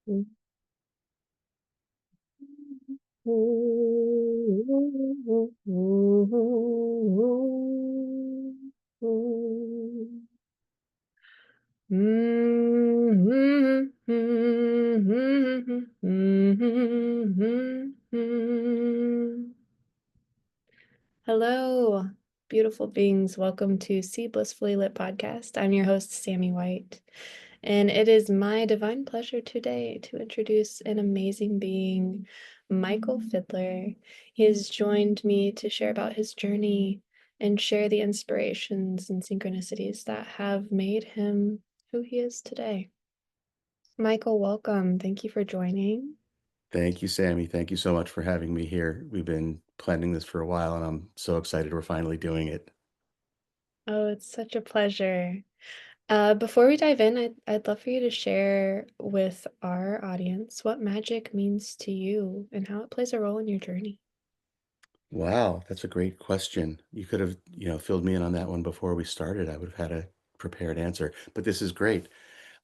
Hello, beautiful beings. Welcome to See Blissfully Lit podcast. I'm your host, Sammy White, and it is my divine pleasure today to introduce an amazing being, Michael Fiddler. He has joined me to share about his journey and share the inspirations and synchronicities that have made him who he is today. Michael, welcome. Thank you for joining. Thank you, Sammy. Thank you so much for having me here. We've been planning this for a while, and I'm so excited we're finally doing it. Oh, it's such a pleasure. Before we dive in, I'd love for you to share with our audience what magic means to you and how it plays a role in your journey. Wow, that's a great question. You could have, filled me in on that one before we started. I would have had a prepared answer, but this is great.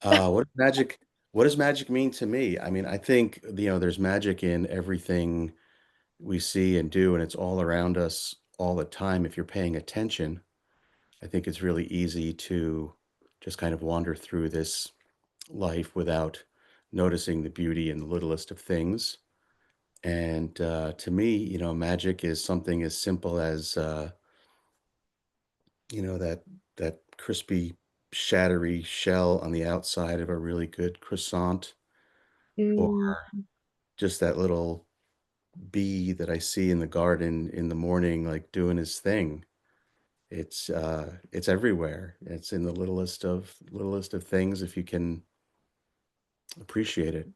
What does magic mean to me? I mean, I think, there's magic in everything we see and do, and it's all around us all the time. If you're paying attention, I think it's really easy to just kind of wander through this life without noticing the beauty in the littlest of things. And to me, magic is something as simple as that crispy, shattery shell on the outside of a really good croissant, or Mm, just that little bee that I see in the garden in the morning, like doing his thing. It's everywhere. It's in the littlest of things if you can appreciate it.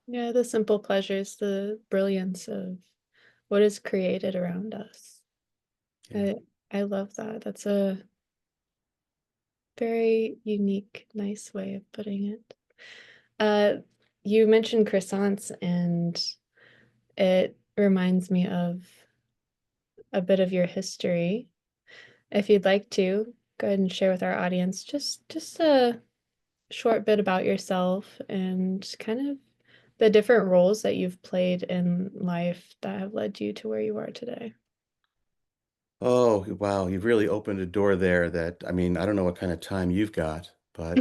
yeah, the simple pleasures, the brilliance of what is created around us. Yeah. I I love that. That's a very unique, nice way of putting it. Uh, you mentioned croissants, and it reminds me of a bit of your history. If you'd like to, go ahead and share with our audience just a short bit about yourself and kind of the different roles that you've played in life that have led you to where you are today. Oh, wow. You've really opened a door there that, I mean, I don't know what kind of time you've got, but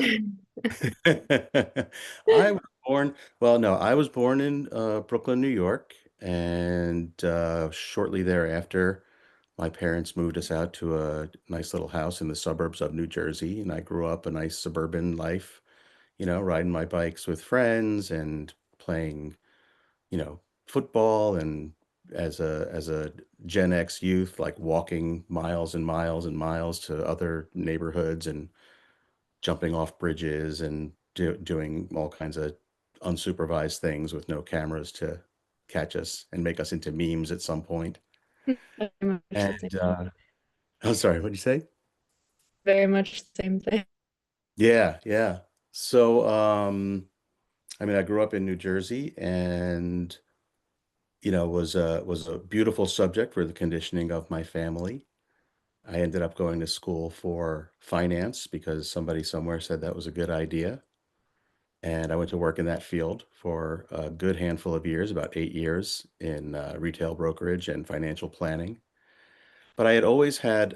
I was I was born in Brooklyn, New York, and shortly thereafter, my parents moved us out to a nice little house in the suburbs of New Jersey, and I grew up a nice suburban life, riding my bikes with friends and playing, football, and as a Gen X youth, like walking miles and miles and miles to other neighborhoods and jumping off bridges and doing all kinds of unsupervised things with no cameras to catch us and make us into memes at some point. Very much the And same, I'm sorry, what'd you say? very much the same thing. Yeah, yeah. So, I mean, I grew up in New Jersey, and was a beautiful subject for the conditioning of my family. I ended up going to school for finance because somebody somewhere said that was a good idea. And I went to work in that field for a good handful of years, about 8 years in retail brokerage and financial planning. But I had always had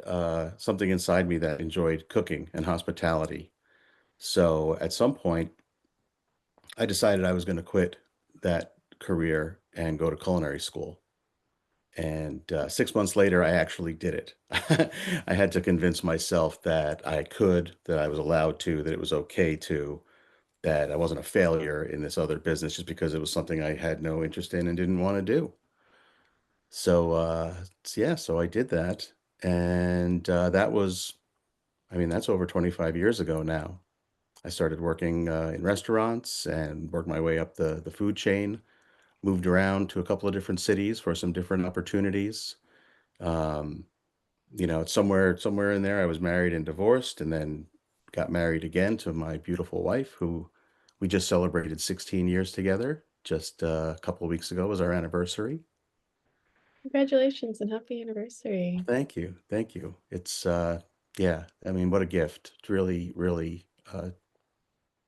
something inside me that enjoyed cooking and hospitality. So at some point, I decided I was going to quit that career and go to culinary school. And 6 months later, I actually did it. I had to convince myself that I could, that I was allowed to, that it was okay to, that I wasn't a failure in this other business just because it was something I had no interest in and didn't want to do. So I did that. And I mean, that's over 25 years ago now. I started working in restaurants and worked my way up the food chain, moved around to a couple of different cities for some different opportunities. Um, somewhere in there, I was married and divorced, and then got married again to my beautiful wife, who we just celebrated 16 years together. Just a couple of weeks ago was our anniversary. Congratulations and happy anniversary. Thank you, thank you. It's yeah, I mean, what a gift! It's really, really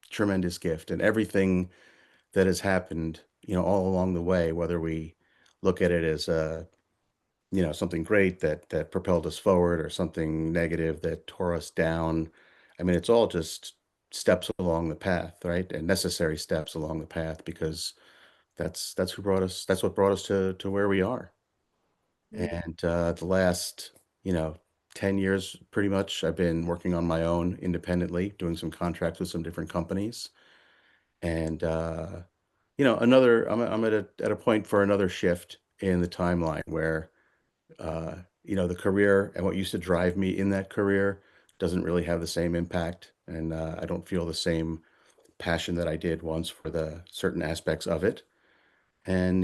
tremendous gift, and everything that has happened, all along the way, whether we look at it as something great that propelled us forward or something negative that tore us down. I mean, it's all just steps along the path, right? And necessary steps along the path because that's what brought us to where we are. Mm. And the last, you know, 10 years pretty much I've been working on my own independently, doing some contracts with some different companies. And I'm at a point for another shift in the timeline where the career and what used to drive me in that career doesn't really have the same impact. And I don't feel the same passion that I did once for the certain aspects of it. And,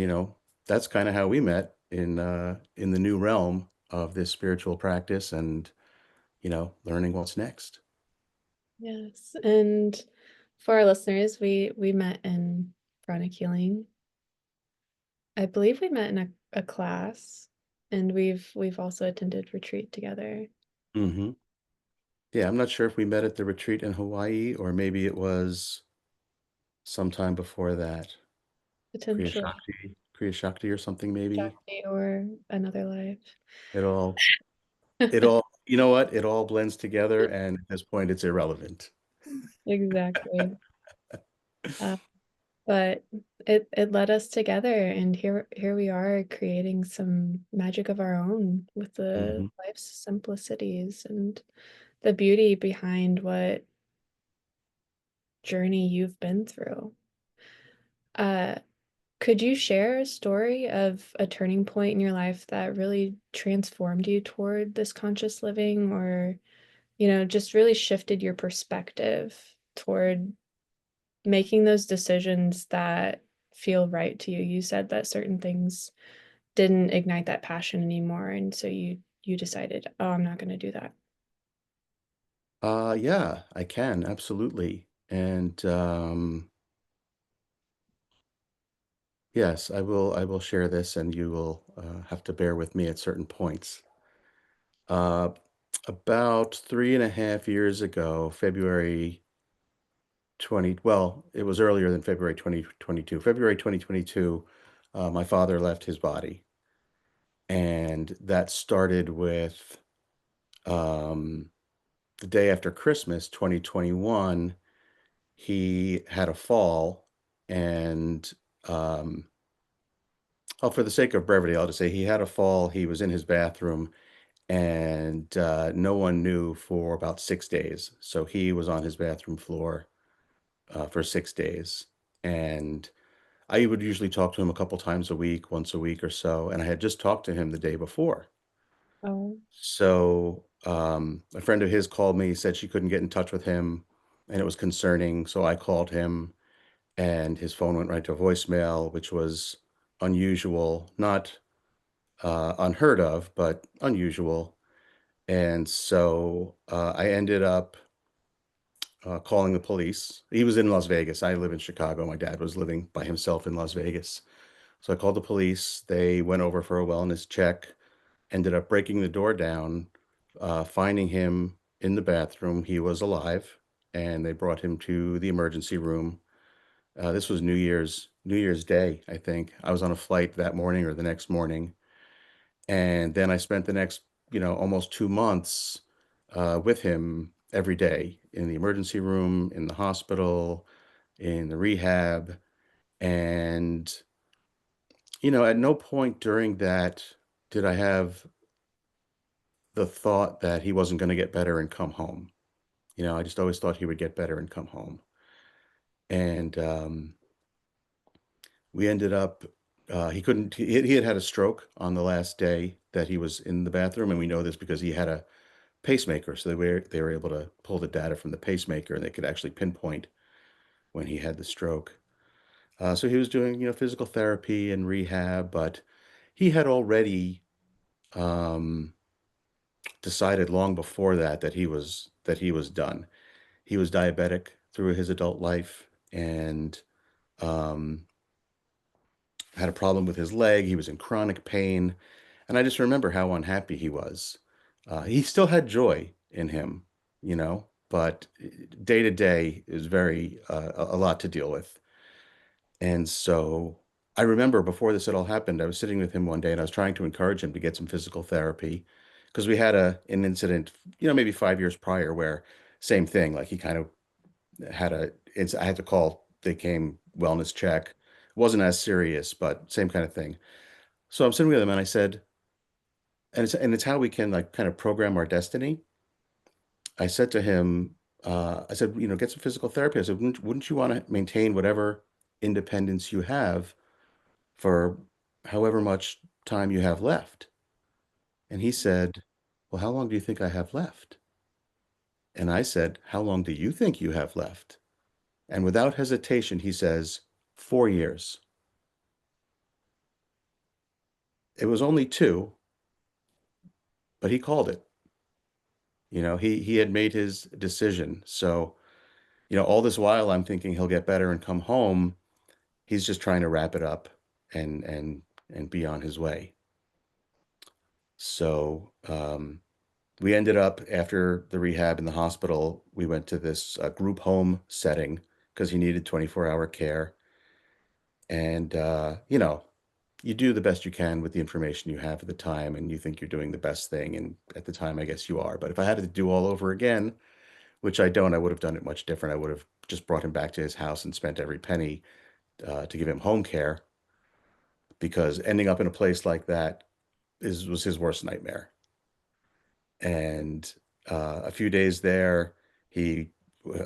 that's kind of how we met in the new realm of this spiritual practice and, learning what's next. Yes. And for our listeners, we met in chronic healing. I believe we met in a class, and we've also attended retreat together. Hmm. Yeah, I'm not sure if we met at the retreat in Hawaii or maybe it was sometime before that. Potentially Kriya Shakti or something maybe. Shakti or another life. It all you know what? It all blends together and at this point it's irrelevant. Exactly. Uh, but it led us together, and here we are creating some magic of our own with the Hmm. life's simplicities and the beauty behind what journey you've been through. Uh, could you share a story of a turning point in your life that really transformed you toward this conscious living, or, just really shifted your perspective toward making those decisions that feel right to you? You said that certain things didn't ignite that passion anymore, and so you decided, oh, I'm not going to do that. Yeah, I can absolutely. And yes, I will share this and you will have to bear with me at certain points. Uh, about 3.5 years ago, February 20, well, it was earlier than February 2022. February 2022, my father left his body. And that started with um, the day after Christmas, 2021, he had a fall. And, for the sake of brevity, I'll just say he had a fall. He was in his bathroom and no one knew for about 6 days. So he was on his bathroom floor for 6 days. And I would usually talk to him a couple times a week, once a week or so. And I had just talked to him the day before. Oh, So a friend of his called me, said she couldn't get in touch with him, and it was concerning. So I called him, and his phone went right to voicemail, which was unusual, not unheard of, but unusual. And so I ended up calling the police. He was in Las Vegas. I live in Chicago. My dad was living by himself in Las Vegas. So I called the police. They went over for a wellness check, ended up breaking the door down, finding him in the bathroom. He was alive, and they brought him to the emergency room. This was New Year's Day, I think. I was on a flight that morning or the next morning, and then I spent the next, almost 2 months with him every day in the emergency room, in the hospital, in the rehab, and at no point during that did I have the thought that he wasn't going to get better and come home. I just always thought he would get better and come home. And we ended up, he couldn't, he had had a stroke on the last day that he was in the bathroom. And we know this because he had a pacemaker. So they were able to pull the data from the pacemaker and they could actually pinpoint when he had the stroke. So he was doing, physical therapy and rehab, but he had already um, decided long before that he was done. He was diabetic through his adult life and um, had a problem with his leg. He was in chronic pain. And I just remember how unhappy he was. He still had joy in him, but day to day is very, a lot to deal with. And so I remember before this had all happened, I was sitting with him one day and I was trying to encourage him to get some physical therapy because we had an incident, maybe 5 years prior where same thing, like he kind of I had to call, they came wellness check. It wasn't as serious, but same kind of thing. So I'm sitting with him and I said, and it's how we can like kind of program our destiny. I said to him, I said, get some physical therapy. I said, wouldn't you want to maintain whatever independence you have for however much time you have left? And he said, well, how long do you think I have left? And I said, how long do you think you have left? And without hesitation, he says, 4 years. It was only two, but he called it. He had made his decision. So, all this while I'm thinking he'll get better and come home. He's just trying to wrap it up and be on his way. So, we ended up after the rehab in the hospital, we went to this group home setting because he needed 24-hour care. And, you do the best you can with the information you have at the time, and you think you're doing the best thing. And at the time, I guess you are. But if I had to do all over again, which I don't, I would have done it much different. I would have just brought him back to his house and spent every penny to give him home care because ending up in a place like that was his worst nightmare. And a few days there, he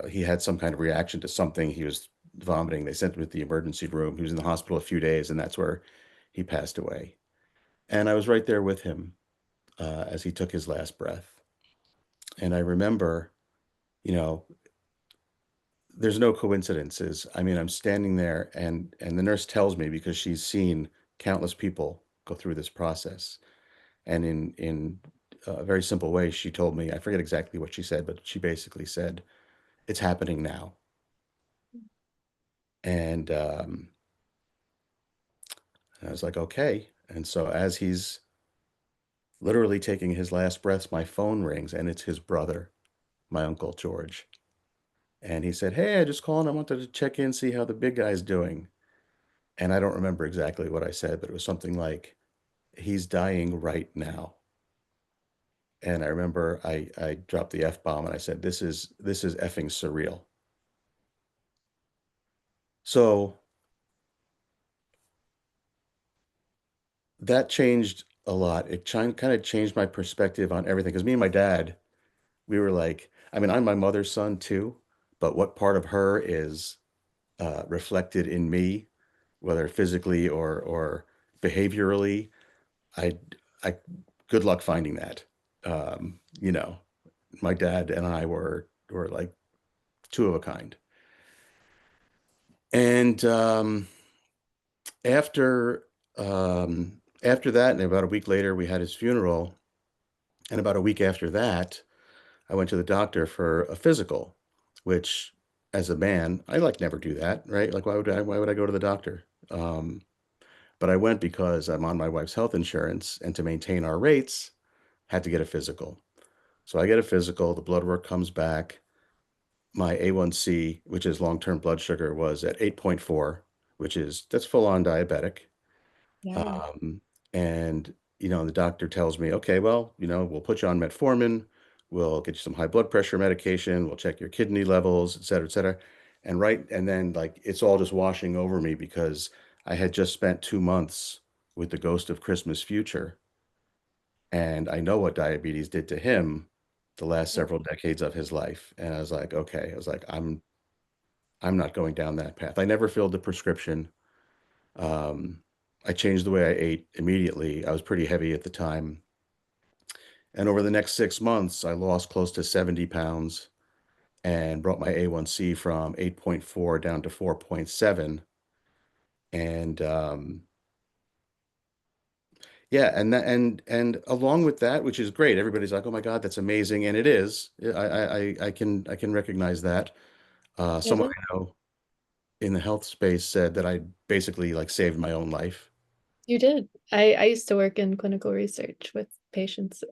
he had some kind of reaction to something. He was vomiting. They sent him to the emergency room. He was in the hospital a few days, and that's where he passed away. And I was right there with him as he took his last breath. And I remember, you know, there's no coincidences. I mean, I'm standing there and the nurse tells me because she's seen countless people go through this process. And in a very simple way, she told me, I forget exactly what she said, but she basically said, it's happening now. And I was like, okay. And so as he's literally taking his last breaths, my phone rings and it's his brother, my uncle George. And he said, hey, I just called. I wanted to check in, see how the big guy's doing. And I don't remember exactly what I said, but it was something like, he's dying right now. And I remember I dropped the F-bomb and I said, this is effing surreal. So that changed a lot. It kind of changed my perspective on everything. Because me and my dad, we were like, I mean, I'm my mother's son too, but what part of her is reflected in me, whether physically or behaviorally, I, I, good luck finding that. Um, you know, my dad and I were like two of a kind. And after after that, and about a week later, we had his funeral. And about a week after that, I went to the doctor for a physical, which, as a man, I like never do that, right? Like, why would I go to the doctor? Um, but I went because I'm on my wife's health insurance, and to maintain our rates, had to get a physical. So I get a physical, the blood work comes back. My A1C, which is long-term blood sugar, was at 8.4, that's full on diabetic. Yeah. Um, and, the doctor tells me, okay, well, we'll put you on metformin, we'll get you some high blood pressure medication, we'll check your kidney levels, et cetera, et cetera. And then like it's all just washing over me because I had just spent 2 months with the ghost of Christmas future. And I know what diabetes did to him the last several decades of his life. And I was like, okay, I was like, I'm not going down that path. I never filled the prescription. Um, I changed the way I ate immediately. I was pretty heavy at the time. And over the next 6 months, I lost close to 70 pounds and brought my A1C from 8.4 down to 4.7. And yeah, and along with that, which is great, everybody's like, "Oh my God, that's amazing," and it is. Yeah, I can recognize that. It Someone is. I know in the health space said that I basically like saved my own life. You did. I used to work in clinical research with patients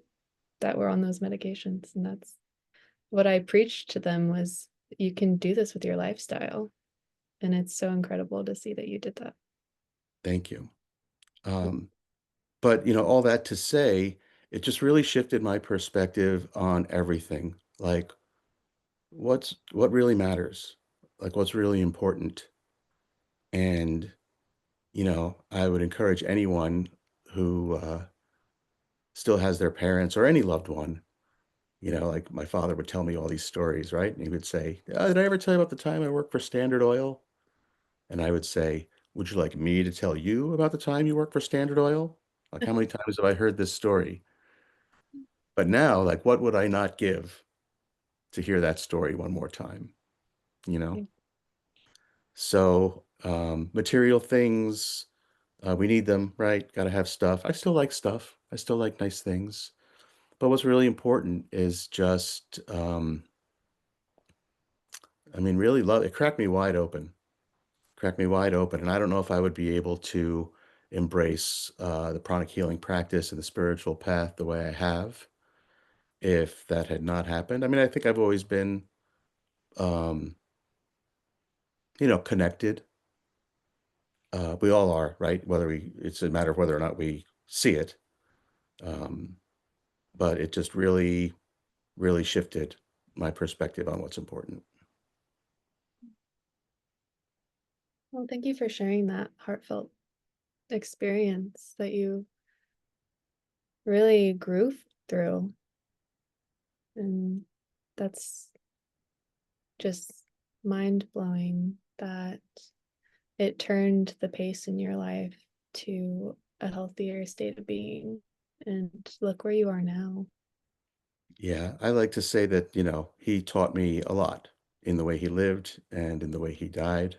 that were on those medications, and that's what I preached to them was you can do this with your lifestyle. And it's so incredible to see that you did that. Thank you. Um, but all that to say, it just really shifted my perspective on everything. Like, what really matters? Like, what's really important? And I would encourage anyone who still has their parents or any loved one. Like my father would tell me all these stories, right? And he would say, "Did I ever tell you about the time I worked for Standard Oil?" And I would say, "Would you like me to tell you about the time you worked for Standard Oil? Like, how many times have I heard this story?" But now, like, what would I not give to hear that story one more time? You know? So, material things, we need them, right? Got to have stuff. I still like stuff. I still like nice things. But what's really important is just, I mean, really love it. Cracked me wide open. Cracked me wide open. And I don't know if I would be able to embrace the pranic healing practice and the spiritual path the way I have if that had not happened. I mean, I think I've always been, um, connected. We all are, right? It's a matter of whether or not we see it. Um, but it just really, really shifted my perspective on what's important. Well, thank you for sharing that heartfelt experience that you really grew through. And that's just mind blowing that it turned the pace in your life to a healthier state of being. And look where you are now. Yeah, I like to say that, he taught me a lot in the way he lived and in the way he died.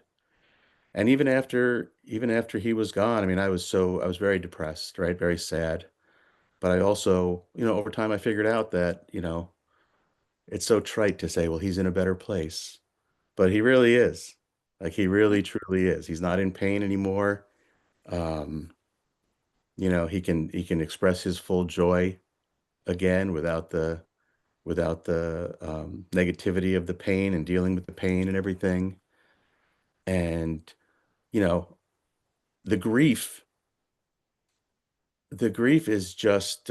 And even after he was gone, I mean, I was very depressed, right? Very sad. But I also, over time I figured out that, it's so trite to say, well, he's in a better place, but he really is. Like he really truly is. He's not in pain anymore. Um, he can express his full joy again without the negativity of the pain and dealing with the pain and everything. And, you know, the grief, the grief is just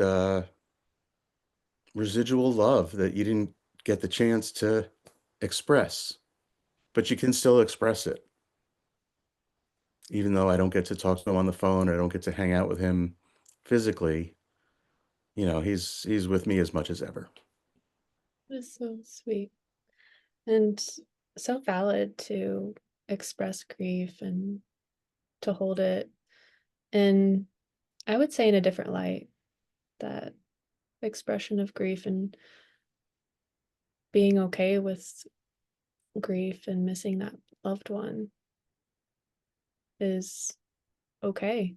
residual love that you didn't get the chance to express, but you can still express it. Even though I don't get to talk to him on the phone or I don't get to hang out with him physically, he's with me as much as ever. It's so sweet and so valid to express grief and to hold it in, I would say, in a different light, that expression of grief and being okay with grief and missing that loved one is okay.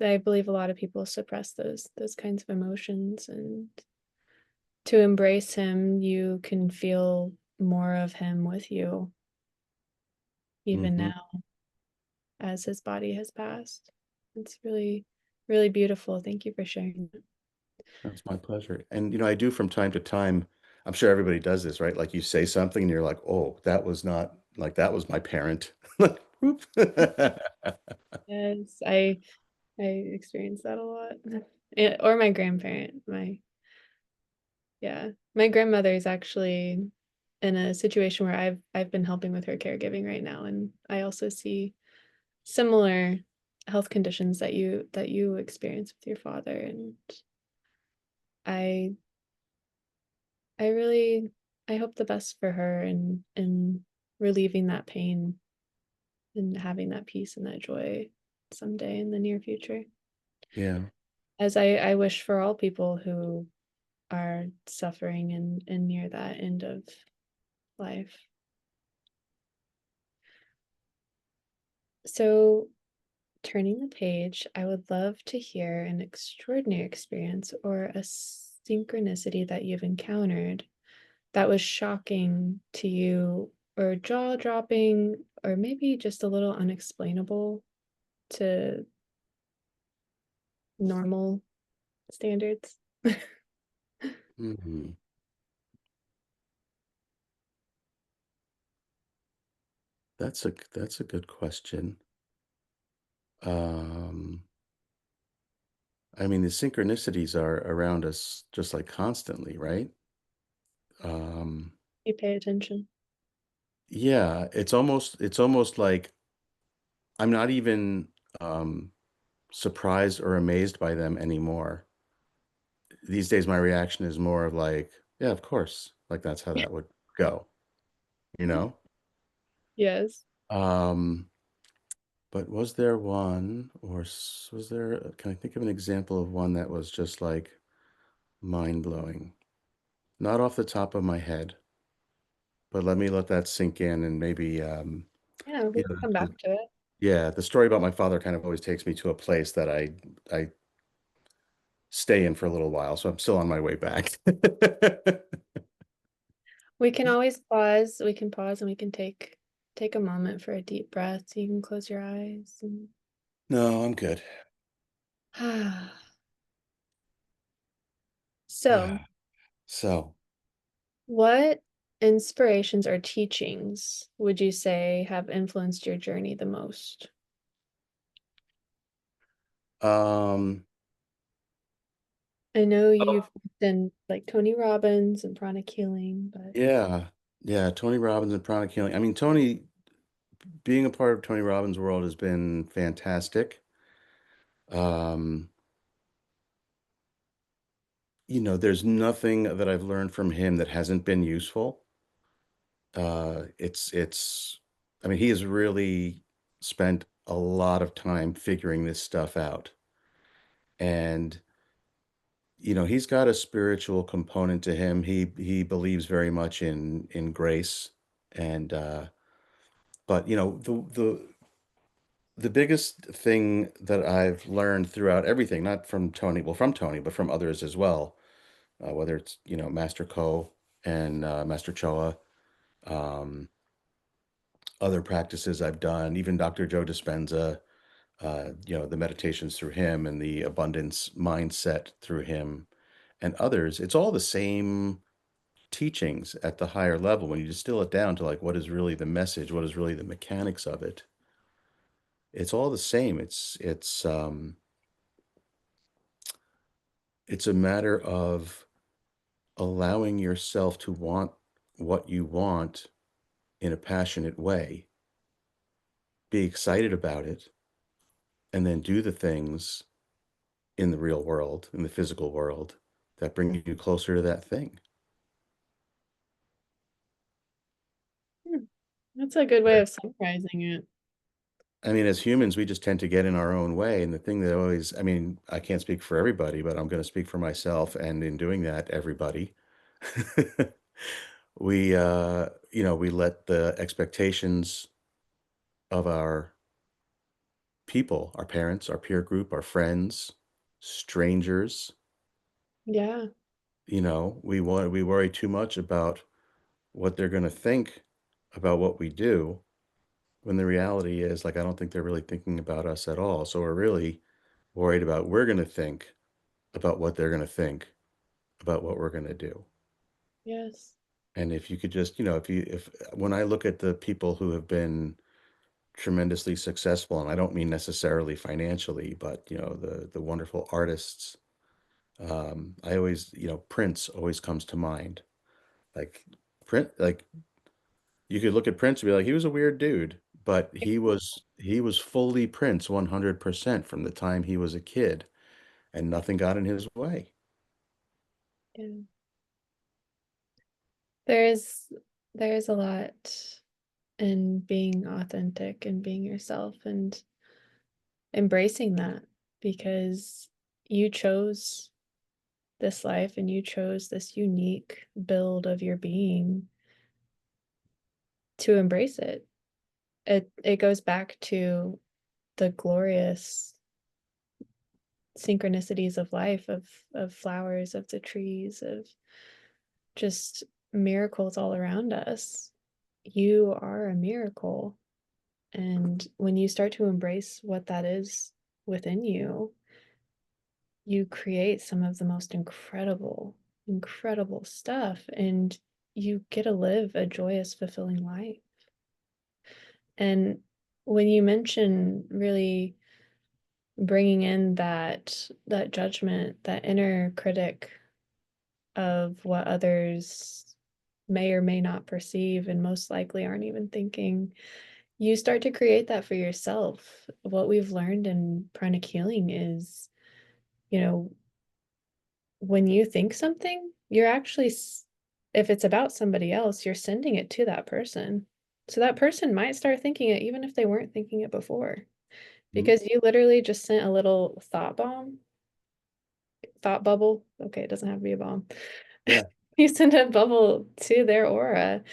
I believe a lot of people suppress those kinds of emotions, and to embrace him, you can feel more of him with you even Hmm. now as his body has passed. It's really, really beautiful. Thank you for sharing that. That's my pleasure. And, I do from time to time, I'm sure everybody does this, right? Like you say something and you're like, oh, that was not like that was my parent. Like, whoop. Yes, I experience that a lot. Or my grandparent. My grandmother is actually in a situation where I've been helping with her caregiving right now, and I also see similar health conditions that you experience with your father, and I I really I hope the best for her in relieving that pain and having that peace and that joy someday in the near future. Yeah. As I wish for all people who are suffering and near that end of life. So, turning the page, I would love to hear an extraordinary experience or a synchronicity that you've encountered that was shocking to you or jaw dropping or maybe just a little unexplainable to normal standards. Mhm. that's a good question. Um, I mean, the synchronicities are around us just like constantly, right? Um, You pay attention. yeah, it's almost like I'm not even surprised or amazed by them anymore. These days, my reaction is more of like, yeah, of course, like that's how that would go, you know? Yes. Um, but was there one, or was there, can I think of an example of one that was just like mind blowing? Not off the top of my head, but let that sink in and maybe, Yeah, we you can know, come back to it. yeah, the story about my father kind of always takes me to a place that I stay in for a little while, so I'm still on my way back. We can always pause. We can pause and we can take a moment for a deep breath. So you can close your eyes and No, I'm good. so, So, what inspirations or teachings would you say have influenced your journey the most? um, I know you've done like Tony Robbins and pranic healing, but yeah, yeah, Tony Robbins and pranic healing. I mean, Tony, being a part of Tony Robbins' world has been fantastic. Um, there's nothing that I've learned from him that hasn't been useful. It's I mean, he has really spent a lot of time figuring this stuff out. And, he's got a spiritual component to him. He believes very much in grace. And but the biggest thing that I've learned throughout everything, not from Tony, well, from Tony, but from others as well, whether it's, Master Ko and Master Choa, um, other practices I've done, even Dr. Joe Dispenza, the meditations through him and the abundance mindset through him and others, it's all the same teachings at the higher level. When you distill it down to like what is really the message, what is really the mechanics of it, it's all the same. It's a matter of allowing yourself to want what you want in a passionate way, be excited about it, and then do the things in the real world, in the physical world, that bring you closer to that thing. hmm, that's a good way of summarizing it. I mean, as humans, we just tend to get in our own way. And the thing that always, I mean, I can't speak for everybody, but I'm going to speak for myself. And in doing that, everybody, we let the expectations of our people, our parents, our peer group, our friends, strangers, Yeah, we worry too much about what they're going to think about what we do, when the reality is, like, I don't think they're really thinking about us at all. So we're really worried about we're going to think about what they're going to think about what we're going to do. yes, And if you could just, if when I look at the people who have been tremendously successful, and I don't mean necessarily financially, but the wonderful artists, I always, Prince always comes to mind. Like like you could look at Prince and be like, he was a weird dude, but he was fully Prince 100% from the time he was a kid, and nothing got in his way. yeah. There's there's a lot in being authentic and being yourself and embracing that because you chose this life and you chose this unique build of your being to embrace it. It goes back to the glorious synchronicities of life, of flowers, of the trees, of just miracles all around us. You are a miracle. And when you start to embrace what that is within you, you create some of the most incredible stuff. And you get to live a joyous, fulfilling life. And when you mention really bringing in that judgment, that inner critic of what others may or may not perceive and most likely aren't even thinking, you start to create that for yourself. What we've learned in pranic healing is, you know, when you think something, you're actually, if it's about somebody else, you're sending it to that person. So that person might start thinking it even if they weren't thinking it before, Mhm. because you literally just sent a little thought bomb, thought bubble. Okay, it doesn't have to be a bomb. Yeah. You send a bubble to their aura,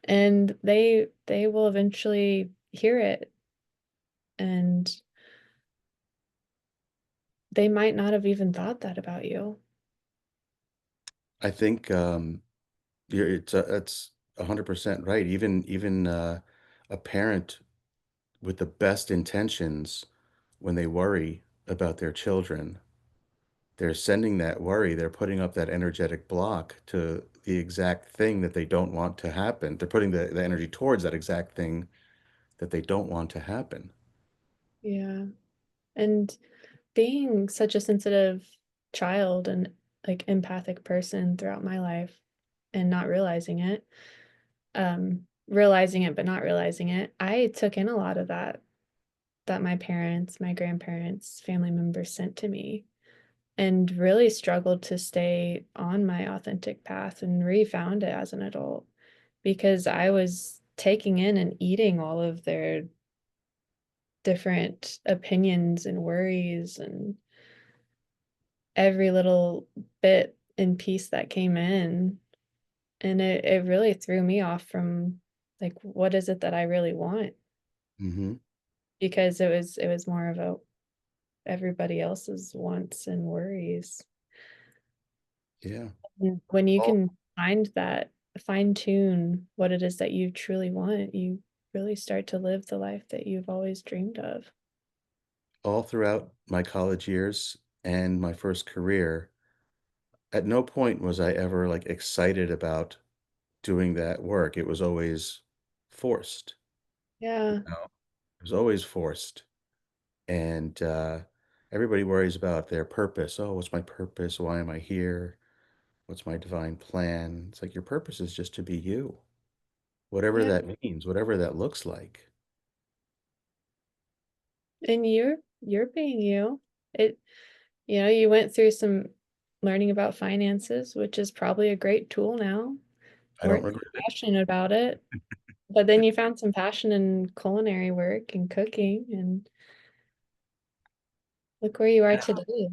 and they will eventually hear it, and they might not have even thought that about you. I think it's 100% right. Even a parent with the best intentions, when they worry about their children, they're sending that worry, they're putting up that energetic block to the exact thing that they don't want to happen. They're putting the energy towards that exact thing that they don't want to happen. Yeah. And being such a sensitive child and like empathic person throughout my life and not realizing it but not realizing it, I took in a lot of that my parents, my grandparents, family members sent to me, and really struggled to stay on my authentic path and refound it as an adult, because I was taking in and eating all of their different opinions and worries and every little bit and piece that came in. And it really threw me off from, like, what is it that I really want? Hmm. Because it was more of a everybody else's wants and worries. Yeah. And when you All, can find that, fine tune what it is that you truly want, you really start to live the life that you've always dreamed of. all throughout my college years and my first career, at no point was I ever like excited about doing that work. It was always forced. Yeah. You know? It was always forced. And everybody worries about their purpose. Oh, what's my purpose? Why am I here? What's my divine plan? It's like your purpose is just to be you, whatever Yeah. that means, whatever that looks like. And you're being you. It you went through some learning about finances, which is probably a great tool now. I don't Weren't regret it. passionate about it, but then you found some passion in culinary work and cooking, and look where you are Yeah. today.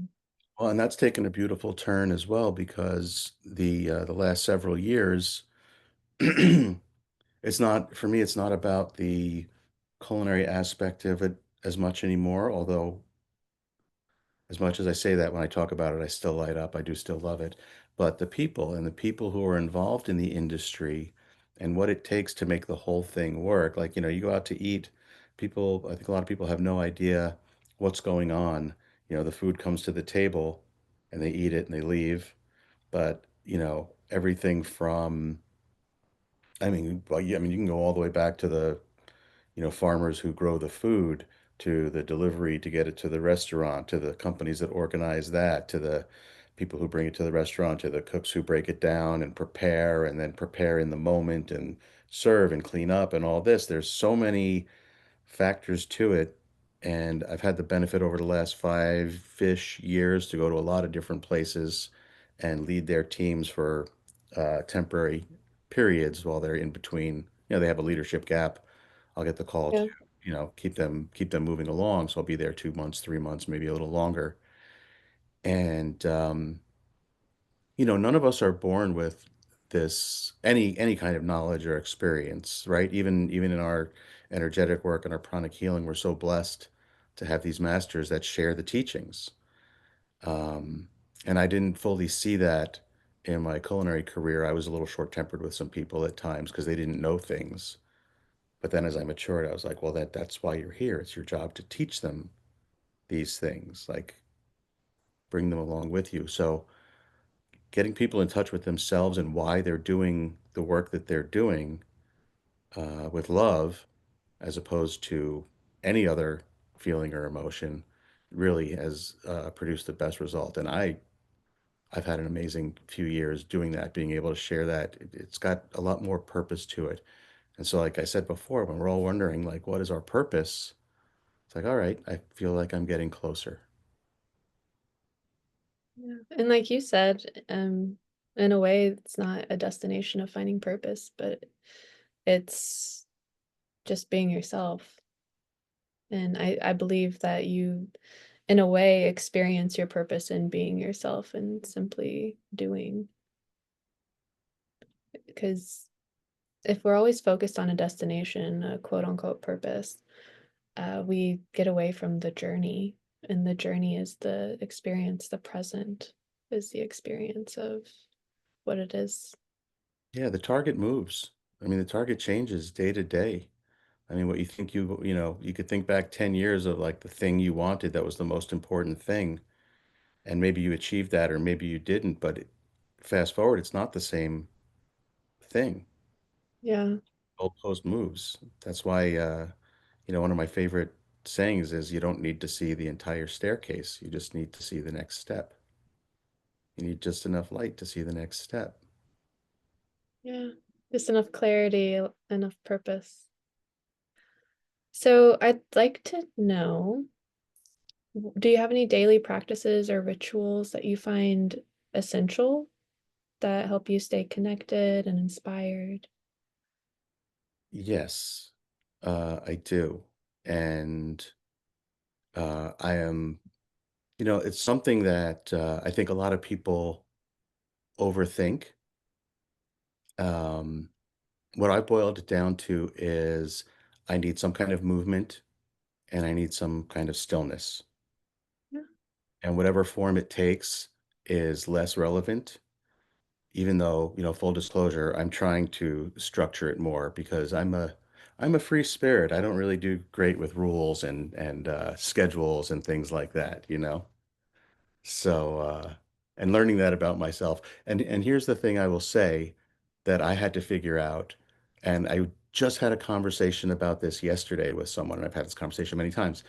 Well, and that's taken a beautiful turn as well because the last several years, it's not for me. It's not about the culinary aspect of it as much anymore. Although as much as I say that when I talk about it, I still light up. I do still love it. But the people who are involved in the industry and what it takes to make the whole thing work. Like, you go out to eat, I think a lot of people have no idea what's going on. The food comes to the table and they eat it and they leave. But, everything from, I mean, well, yeah, I mean, you can go all the way back to the farmers who grow the food, to the delivery to get it to the restaurant, to the companies that organize that, to the people who bring it to the restaurant, to the cooks who break it down and then prepare in the moment and serve and clean up and all this. There's so many factors to it. And I've had the benefit over the last 5-ish years to go to a lot of different places and lead their teams for temporary periods while they're in between. They have a leadership gap. I'll get the call to, Yeah. keep them moving along. So I'll be there 2 months, 3 months, maybe a little longer. And none of us are born with this any kind of knowledge or experience, right? Even in our energetic work and our pranic healing, we're so blessed to have these masters that share the teachings. Um, and I didn't fully see that in my culinary career. I was a little short-tempered with some people at times because they didn't know things. But then as I matured, I was like, well, that's why you're here. It's your job to teach them these things, like bring them along with you. So getting people in touch with themselves and why they're doing the work that they're doing with love as opposed to any other feeling or emotion really has produced the best result. And I've had an amazing few years doing that, being able to share that. It's got a lot more purpose to it. And so, like I said before, when we're all wondering, like, what is our purpose? It's like, all right, I feel like I'm getting closer. Yeah. And like you said, in a way, it's not a destination of finding purpose, but it's just being yourself. And I believe that you, in a way, experience your purpose in being yourself and simply doing. Because if we're always focused on a destination, a quote unquote purpose, we get away from the journey. And the journey is the experience, the present is the experience of what it is. Yeah, the target moves. I mean, the target changes day to day. I mean, what you think you could think back 10 years of like the thing you wanted that was the most important thing, and maybe you achieved that or maybe you didn't, but fast forward, it's not the same thing. Yeah. Goalpost moves. That's why, one of my favorite sayings is you don't need to see the entire staircase. You just need to see the next step. You need just enough light to see the next step. Yeah. Just enough clarity, enough purpose. So I'd like to know, do you have any daily practices or rituals that you find essential that help you stay connected and inspired? Yes, I do. And I am, it's something that I think a lot of people overthink. Um, what I boiled it down to is I need some kind of movement and I need some kind of stillness. Yeah. And whatever form it takes is less relevant, even though, full disclosure, I'm trying to structure it more because I'm a free spirit. I don't really do great with rules and schedules and things like that. So, and learning that about myself. And here's the thing I will say that I had to figure out, and I just had a conversation about this yesterday with someone, and I've had this conversation many times.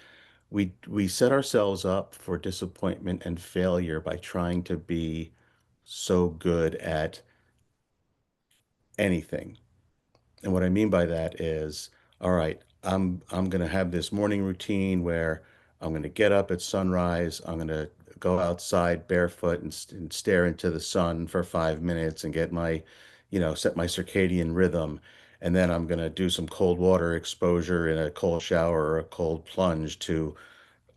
We set ourselves up for disappointment and failure by trying to be so good at anything. And what I mean by that is, all right, I'm gonna have this morning routine where I'm gonna get up at sunrise, I'm gonna go outside barefoot and stare into the sun for 5 minutes and get set my circadian rhythm. And then I'm gonna do some cold water exposure in a cold shower or a cold plunge to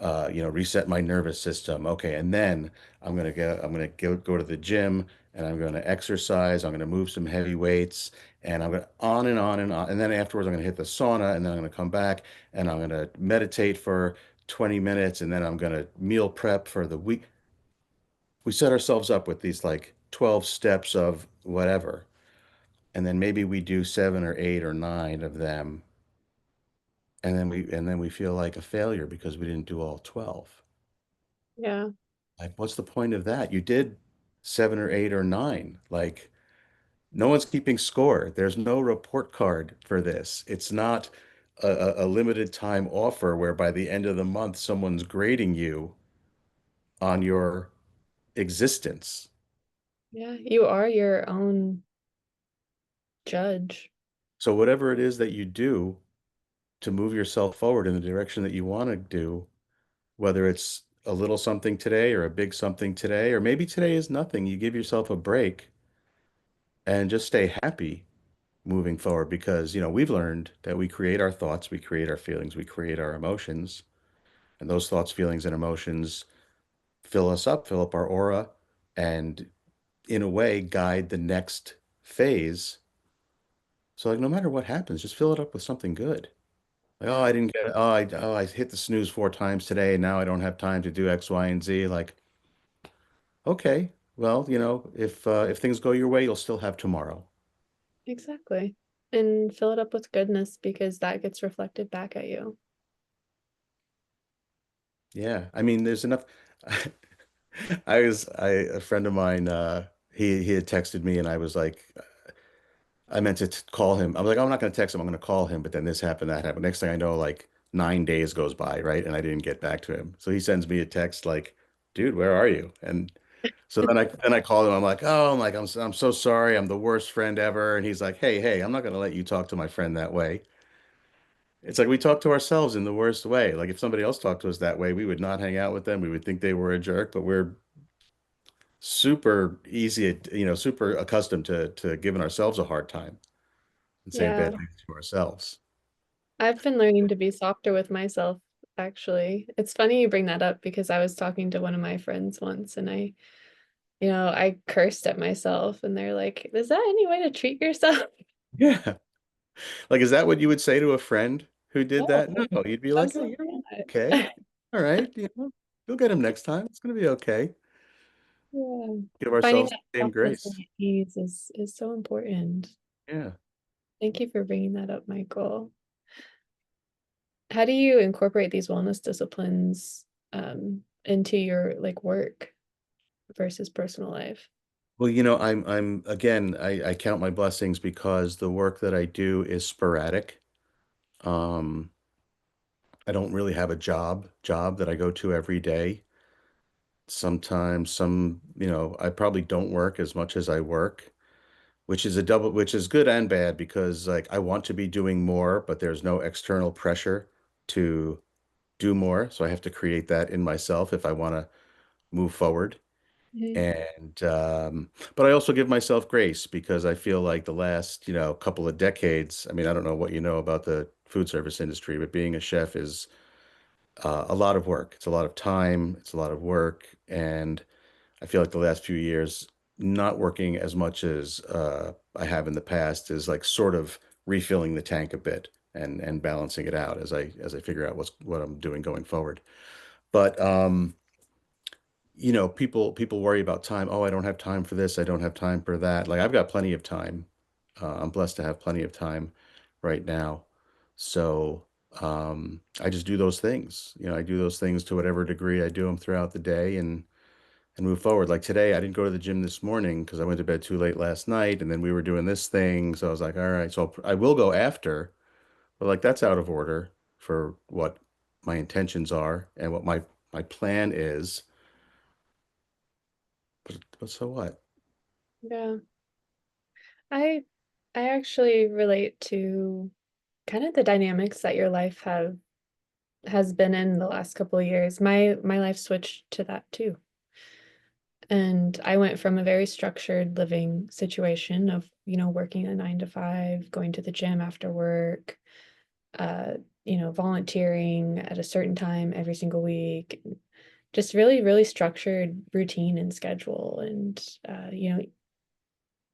reset my nervous system. Okay, and then I'm gonna go to the gym and I'm gonna exercise. I'm gonna move some heavy weights, and I'm gonna on and on and on. And then afterwards, I'm gonna hit the sauna, and then I'm gonna come back and I'm gonna meditate for 20 minutes, and then I'm gonna meal prep for the week. We set ourselves up with these like 12 steps of whatever, and then maybe we do 7 or 8 or 9 of them, and then we feel like a failure because we didn't do all 12. Yeah. Like, what's the point of that? You did 7 or 8 or 9. Like, no one's keeping score. There's no report card for this. It's not a limited time offer where by the end of the month, someone's grading you on your existence. Yeah. You are your own judge. So, whatever it is that you do to move yourself forward in the direction that you want to do, whether it's a little something today or a big something today, or maybe today is nothing, you give yourself a break and just stay happy moving forward because we've learned that we create our thoughts, we create our feelings, we create our emotions, and those thoughts, feelings, and emotions fill us up, fill up our aura, and in a way guide the next phase. So like no matter what happens, just fill it up with something good. Like, oh, Yeah. I didn't get I hit the snooze 4 times today and now I don't have time to do X, Y, and Z. Like, okay, well, if things go your way, you'll still have tomorrow. Exactly. And fill it up with goodness because that gets reflected back at you. Yeah. I mean, there's enough. A friend of mine, he had texted me and I was like, I meant to call him. I was like, oh, I'm not going to text him. I'm going to call him. But then this happened, that happened. Next thing I know, like 9 days goes by, right? And I didn't get back to him. So he sends me a text like, dude, where are you? And so then I called him. I'm like, oh, I'm so sorry. I'm the worst friend ever. And he's like, hey, I'm not going to let you talk to my friend that way. It's like we talk to ourselves in the worst way. Like if somebody else talked to us that way, we would not hang out with them. We would think they were a jerk, but we're super easy, super accustomed to giving ourselves a hard time and saying Yeah, bad things to ourselves. I've been learning to be softer with myself, actually. It's funny you bring that up because I was talking to one of my friends once and I cursed at myself and they're like, "Is that any way to treat yourself?" Yeah. Like, is that what you would say to a friend who did No, that? No, you'd be like, oh, absolutely you're okay. not. All right. You'll get him next time. It's going to be okay. Yeah. Give Finding ourselves that the same softness and grace. ease is so important. Yeah. Thank you for bringing that up, Michael. How do you incorporate these wellness disciplines into your like work versus personal life? Well, I'm again, I count my blessings because the work that I do is sporadic. Um, I don't really have a job that I go to every day. Sometimes I probably don't work as much as I work, which is good and bad because like I want to be doing more, but there's no external pressure to do more. So I have to create that in myself if I want to move forward. Mhm. And but I also give myself grace because I feel like the last, couple of decades, I mean, I don't know what you know about the food service industry, but being a chef is a lot of work. It's a lot of time, it's a lot of work, and I feel like the last few years, not working as much as I have in the past is like sort of refilling the tank a bit and balancing it out as I figure out what I'm doing going forward. But people worry about time. Oh, I don't have time for this. I don't have time for that. Like I've got plenty of time. I'm blessed to have plenty of time right now. So I just do those things. I do those things to whatever degree I do them throughout the day and move forward. Like today, I didn't go to the gym this morning because I went to bed too late last night, and then we were doing this thing. So I was like, all right, so I will go after, but like that's out of order for what my intentions are and what my plan is. But so what? Yeah. I I actually relate to kind of the dynamics that your life have has been in the last couple of years. My life switched to that too. And I went from a very structured living situation of, working a 9 to 5, going to the gym after work, uh, volunteering at a certain time every single week, just really, really structured routine and schedule and,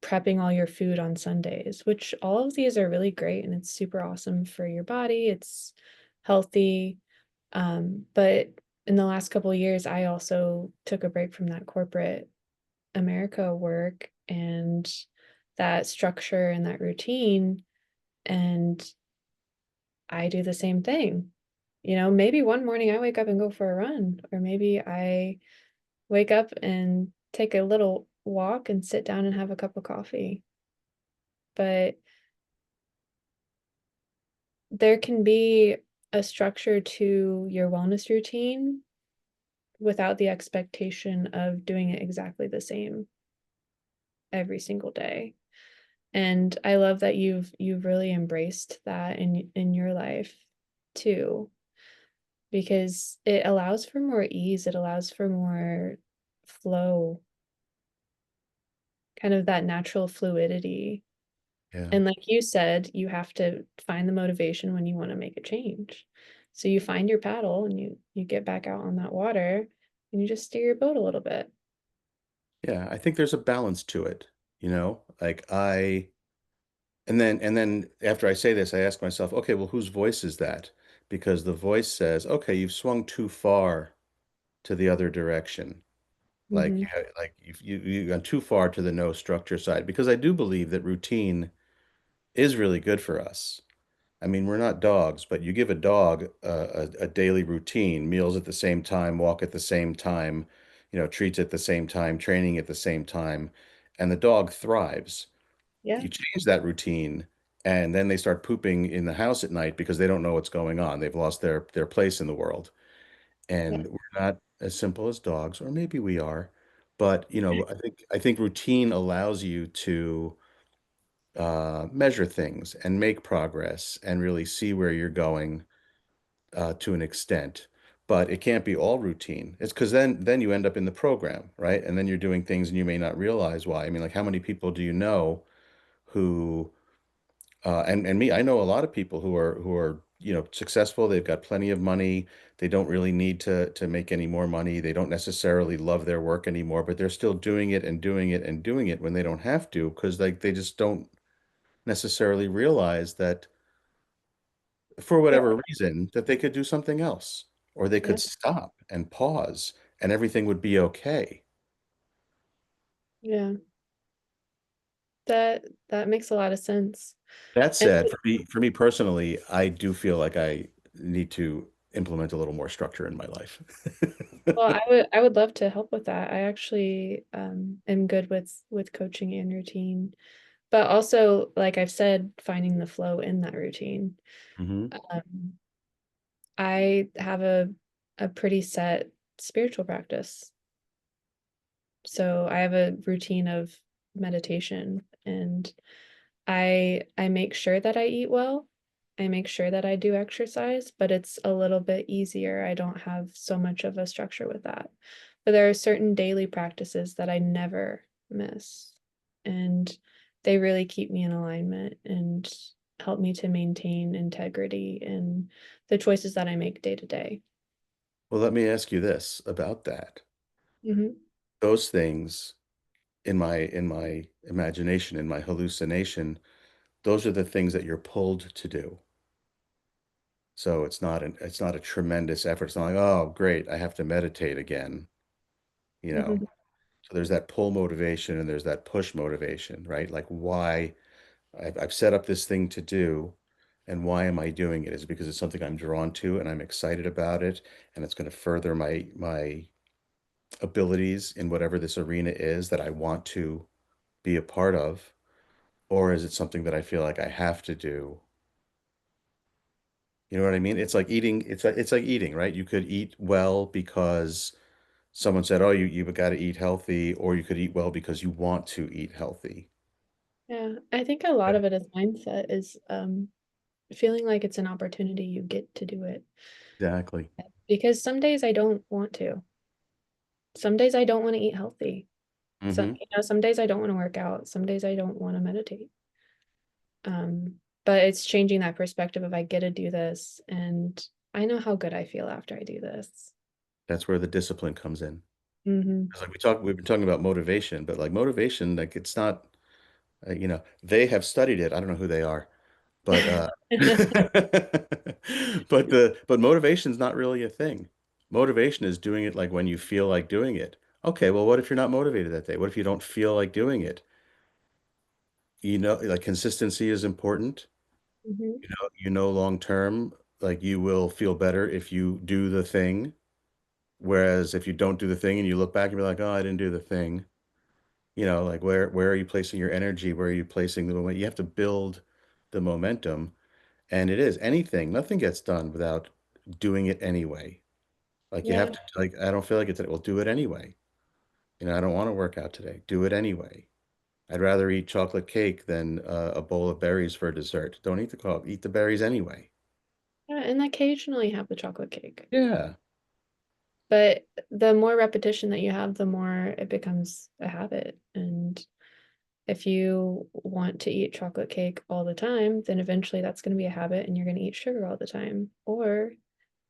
prepping all your food on Sundays, which all of these are really great and it's super awesome for your body. It's healthy. But in the last couple of years, I also took a break from that corporate America work and that structure and that routine. And I do the same thing. Maybe one morning I wake up and go for a run, or maybe I wake up and take a little walk and sit down and have a cup of coffee. But there can be a structure to your wellness routine without the expectation of doing it exactly the same every single day. And I love that you've really embraced that in your life too, because it allows for more ease, it allows for more flow, kind of that natural fluidity. Yeah. And like you said, you have to find the motivation when you want to make a change. So you find your paddle and you get back out on that water and you just steer your boat a little bit. Yeah, I think there's a balance to it, Like and then after I say this, I ask myself, okay, well, whose voice is that? Because the voice says, okay, you've swung too far to the other direction. Like Hmm. you've gone too far to the no structure side. Because I do believe that routine is really good for us. I mean, we're not dogs, but you give a dog a daily routine, meals at the same time, walk at the same time, treats at the same time, training at the same time, and the dog thrives. Yeah. You change that routine, and then they start pooping in the house at night because they don't know what's going on. They've lost their place in the world. Yeah. And we're not as simple as dogs, or maybe we are. But, I think routine allows you to measure things and make progress and really see where you're going to an extent. But it can't be all routine. It's because then you end up in the program, right? And then you're doing things and you may not realize why. I mean, like how many people do you know who and me, I know a lot of people who are successful. They've got plenty of money. They don't really need to make any more money. They don't necessarily love their work anymore, but they're still doing it and doing it and doing it when they don't have to because like they just don't necessarily realize that for Yeah. whatever reason that they could do something else or they Yeah. could stop and pause and everything would be okay. Yeah. That makes a lot of sense. That And said, for me personally, I do feel like I need to implement a little more structure in my life. well, I would love to help with that. I actually am good with coaching and routine, but also, like I've said, finding the flow in that routine. hmm Um, I have a pretty set spiritual practice. So I have a routine of meditation, and I make sure that I eat well. I make sure that I do exercise, but it's a little bit easier. I don't have so much of a structure with that. But there are certain daily practices that I never miss. And they really keep me in alignment and help me to maintain integrity in the choices that I make day to day. Well, let me ask you this about that. Mhm. Those things in my imagination, in my hallucination, those are the things that you're pulled to do. So it's not a tremendous effort. It's not like, oh, great, I have to meditate again, you know. Mhm. So there's that pull motivation and there's that push motivation, right? Like why I've set up this thing to do, and why am I doing it? Is it because it's something I'm drawn to and I'm excited about it, and it's going to further my abilities in whatever this arena is that I want to be a part of, or is it something that I feel like I have to do? You know what I mean? It's like eating, it's like eating, right? You could eat well because someone said, "Oh, you've got to eat healthy," or you could eat well because you want to eat healthy. Yeah, I think a lot of it is mindset is feeling like it's an opportunity you get to do it. Exactly. Because some days I don't want to. Some days I don't want to eat healthy. hmm Some days I don't want to work out. Some days I don't want to meditate. But it's changing that perspective of I get to do this and I know how good I feel after I do this. That's where the discipline comes in. Hmm. 'Cause like we've been talking about motivation, but like motivation, like it's not, they have studied it. I don't know who they are, but but motivation's not really a thing. Motivation is doing it like when you feel like doing it. Okay, well, what if you're not motivated that day? What if you don't feel like doing it? Like consistency is important. Hmm. Long term, like you will feel better if you do the thing. Whereas if you don't do the thing and you look back and be like, oh, I didn't do the thing, like where are you placing your energy? Where are you placing the moment? You have to build the momentum. And it is anything, nothing gets done without doing it anyway. Like you have Yeah. to, like, I don't feel like it today. Well, do it anyway. I don't want to work out today. Do it anyway. I'd rather eat chocolate cake than a bowl of berries for dessert. Don't eat the coffee, eat the berries anyway. Yeah, and occasionally have the chocolate cake. Yeah. But the more repetition that you have, the more it becomes a habit. And if you want to eat chocolate cake all the time, then eventually that's going to be a habit and you're going to eat sugar all the time. Or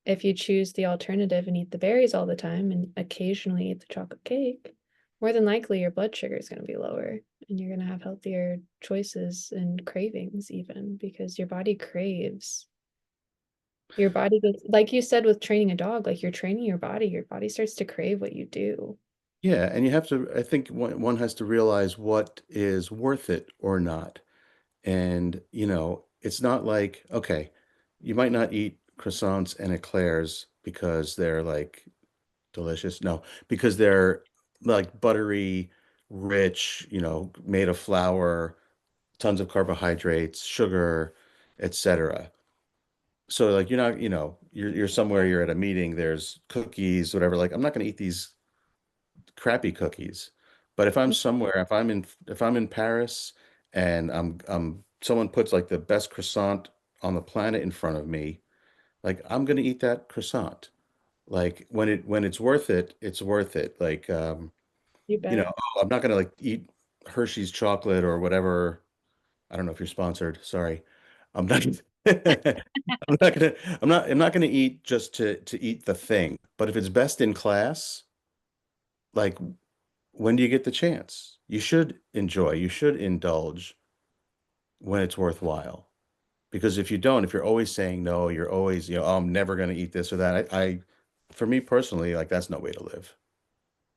if you choose the alternative and eat the berries all the time and occasionally eat the chocolate cake, more than likely your blood sugar is going to be lower and you're going to have healthier choices and cravings, even because your body craves. Your body gets, like you said, with training a dog, like you're training your body starts to crave what you do. Yeah. And you have to, I think one has to realize what is worth it or not. And, it's not like, okay, you might not eat croissants and eclairs because they're like delicious. No, because they're like buttery, rich, made of flour, tons of carbohydrates, sugar, etc. So like you're not, you're somewhere, you're at a meeting, there's cookies, whatever. Like I'm not going to eat these crappy cookies. But if I'm somewhere, if I'm in Paris and I'm someone puts like the best croissant on the planet in front of me, like I'm going to eat that croissant. Like when it's worth it, it's worth it. Like You bet. I'm not going to like eat Hershey's chocolate or whatever. I don't know if you're sponsored. Sorry. I'm not I'm not gonna I'm not gonna eat just to eat the thing. But if it's best in class, like when do you get the chance? You should enjoy, you should indulge when it's worthwhile. Because if you don't, if you're always saying no, you're always, oh, I'm never gonna eat this or that. For me personally, like that's no way to live.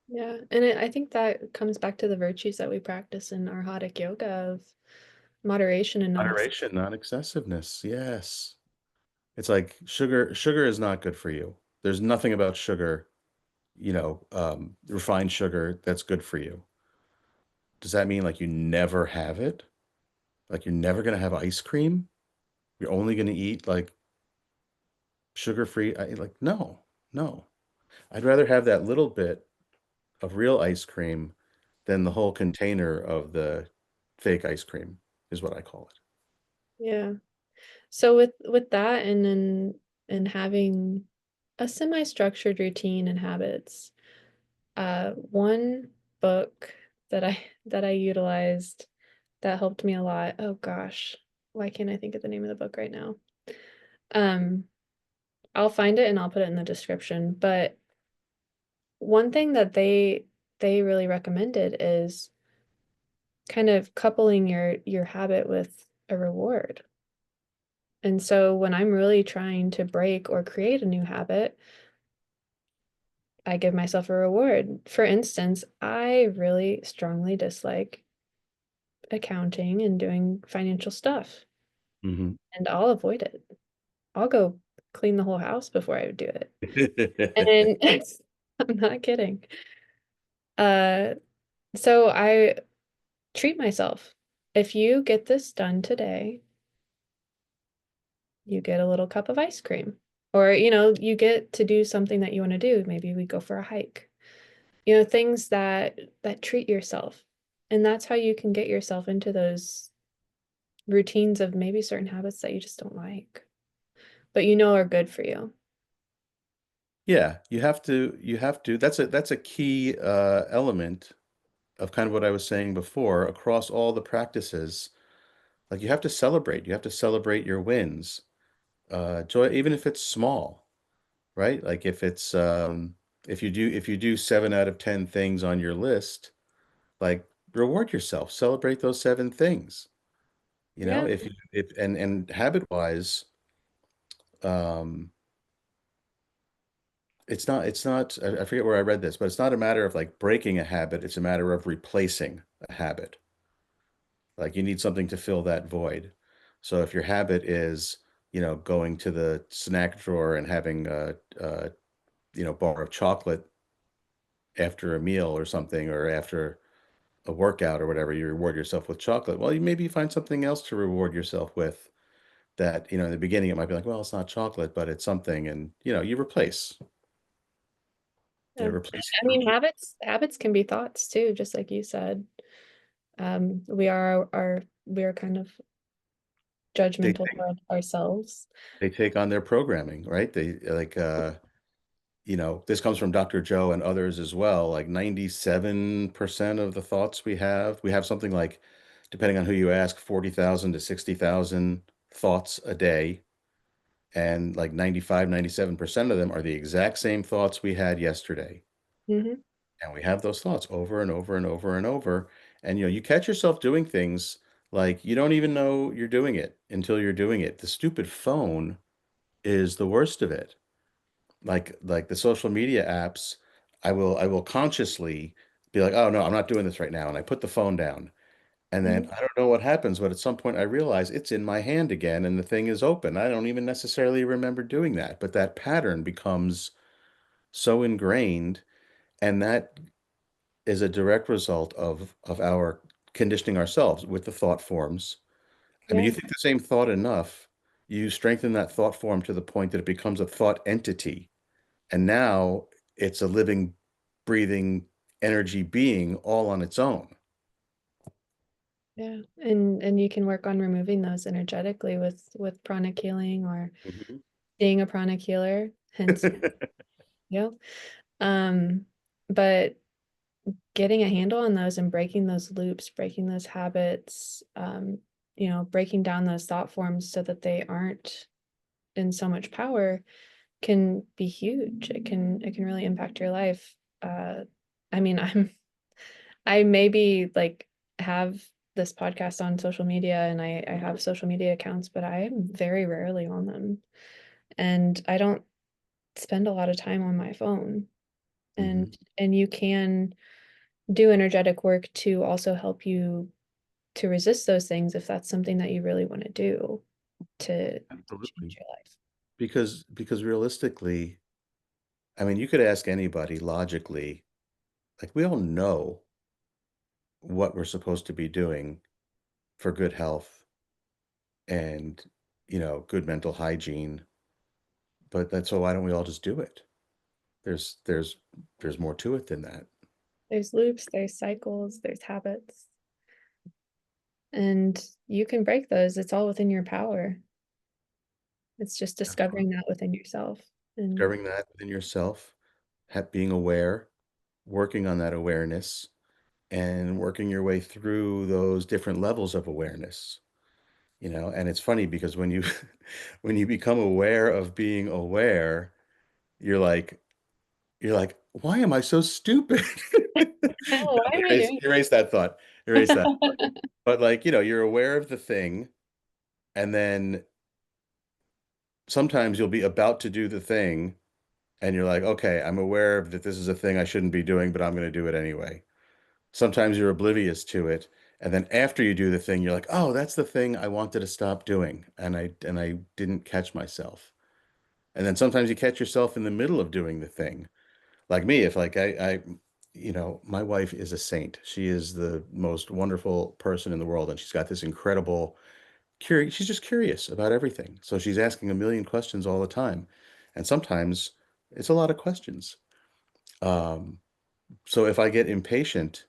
Yeah. And I think that comes back to the virtues that we practice in our Haddock yoga of moderation and non-excess. Moderation, non-excessiveness. Yes. It's like sugar is not good for you. There's nothing about sugar, refined sugar that's good for you. Does that mean like you never have it? Like you're never gonna have ice cream? You're only gonna eat like sugar-free? Like no, no. I'd rather have that little bit of real ice cream than the whole container of the fake ice cream, is what I call it. Yeah. So with that and having a semi-structured routine and habits, one book that I utilized that helped me a lot. Oh gosh, why can't I think of the name of the book right now? Um, I'll find it and I'll put it in the description. But one thing that they really recommended is kind of coupling your habit with a reward. And so when I'm really trying to break or create a new habit, I give myself a reward. For instance, I really strongly dislike accounting and doing financial stuff, Hmm. and I'll avoid it. I'll go clean the whole house before I do it. And I'm not kidding. Uh, so I treat myself. If you get this done today, you get a little cup of ice cream. Or, you get to do something that you want to do. Maybe we go for a hike. Things that treat yourself. And that's how you can get yourself into those routines of maybe certain habits that you just don't like, but are good for you. Yeah, you have to. That's a key element of kind of what I was saying before across all the practices. Like you have to celebrate your wins. Joy, even if it's small, right? Like if you do 7 out of 10 things on your list, like reward yourself, celebrate those 7 things. Yeah. If and habit wise, um, it's not I forget where I read this, but it's not a matter of like breaking a habit, it's a matter of replacing a habit. Like you need something to fill that void. So if your habit is, going to the snack drawer and having a bar of chocolate after a meal or something, or after a workout or whatever, you reward yourself with chocolate. Well, you maybe find something else to reward yourself with that, in the beginning it might be like, well, it's not chocolate, but it's something. And, you replace, Yeah. replace I mean, habits can be thoughts too, just like you said. We are kind of they judgmental take, toward ourselves. they take on their programming, right? They like, this comes from Dr. Joe and others as well. Like 97% of the thoughts we have something like, depending on who you ask, 40,000 to 60,000 thoughts a day. And like 95, 97% of them are the exact same thoughts we had yesterday. Hmm. And we have those thoughts over and over and over and over. And you catch yourself doing things like you don't even know you're doing it until you're doing it. The stupid phone is the worst of it. Like the social media apps, I will consciously be like, oh no, I'm not doing this right now. And I put the phone down. And then Hmm. I don't know what happens, but at some point I realize it's in my hand again and the thing is open. I don't even necessarily remember doing that, but that pattern becomes so ingrained, and that is a direct result of our conditioning ourselves with the thought forms. I mean, you Yeah. think the same thought enough, you strengthen that thought form to the point that it becomes a thought entity. And now it's a living, breathing energy being all on its own. Yeah. And you can work on removing those energetically with pranic healing or Mhm. being a pranic healer, hence, yeah. Um, but getting a handle on those and breaking those loops, breaking those habits, breaking down those thought forms so that they aren't in so much power can be huge. It can really impact your life. I mean, I maybe like have this podcast on social media and I have social media accounts, but I am very rarely on them. And I don't spend a lot of time on my phone. And Mhm. and you can do energetic work to also help you to resist those things if that's something that you really want to do to change Absolutely. your life. Because realistically, I mean, you could ask anybody logically, like we all know what we're supposed to be doing for good health and, good mental hygiene, but that's so why don't we all just do it? There's there's there's more to it than that. There's loops, there's cycles, there's habits, and you can break those. It's all within your power. It's just discovering Absolutely. that within yourself. And Discovering that within yourself, being aware, working on that awareness, and working your way through those different levels of awareness. And it's funny because when you when you become aware of being aware, you're like you're like, "Why am I so stupid?" oh, why am I doing Erase that thought. Erase that. it? But, like, you're aware of the thing, and then sometimes you'll be about to do the thing, and you're like, "Okay, I'm aware that this is a thing I shouldn't be doing, but I'm gonna do it anyway." Sometimes you're oblivious to it, and then after you do the thing, you're like, "Oh, that's the thing I wanted to stop doing, and I didn't catch myself." And then sometimes you catch yourself in the middle of doing the thing. Like me, if like my wife is a saint. She is the most wonderful person in the world, and she's got this incredible curious. She's just curious about everything. So she's asking a million questions all the time, and sometimes it's a lot of questions. Um, so if I get impatient,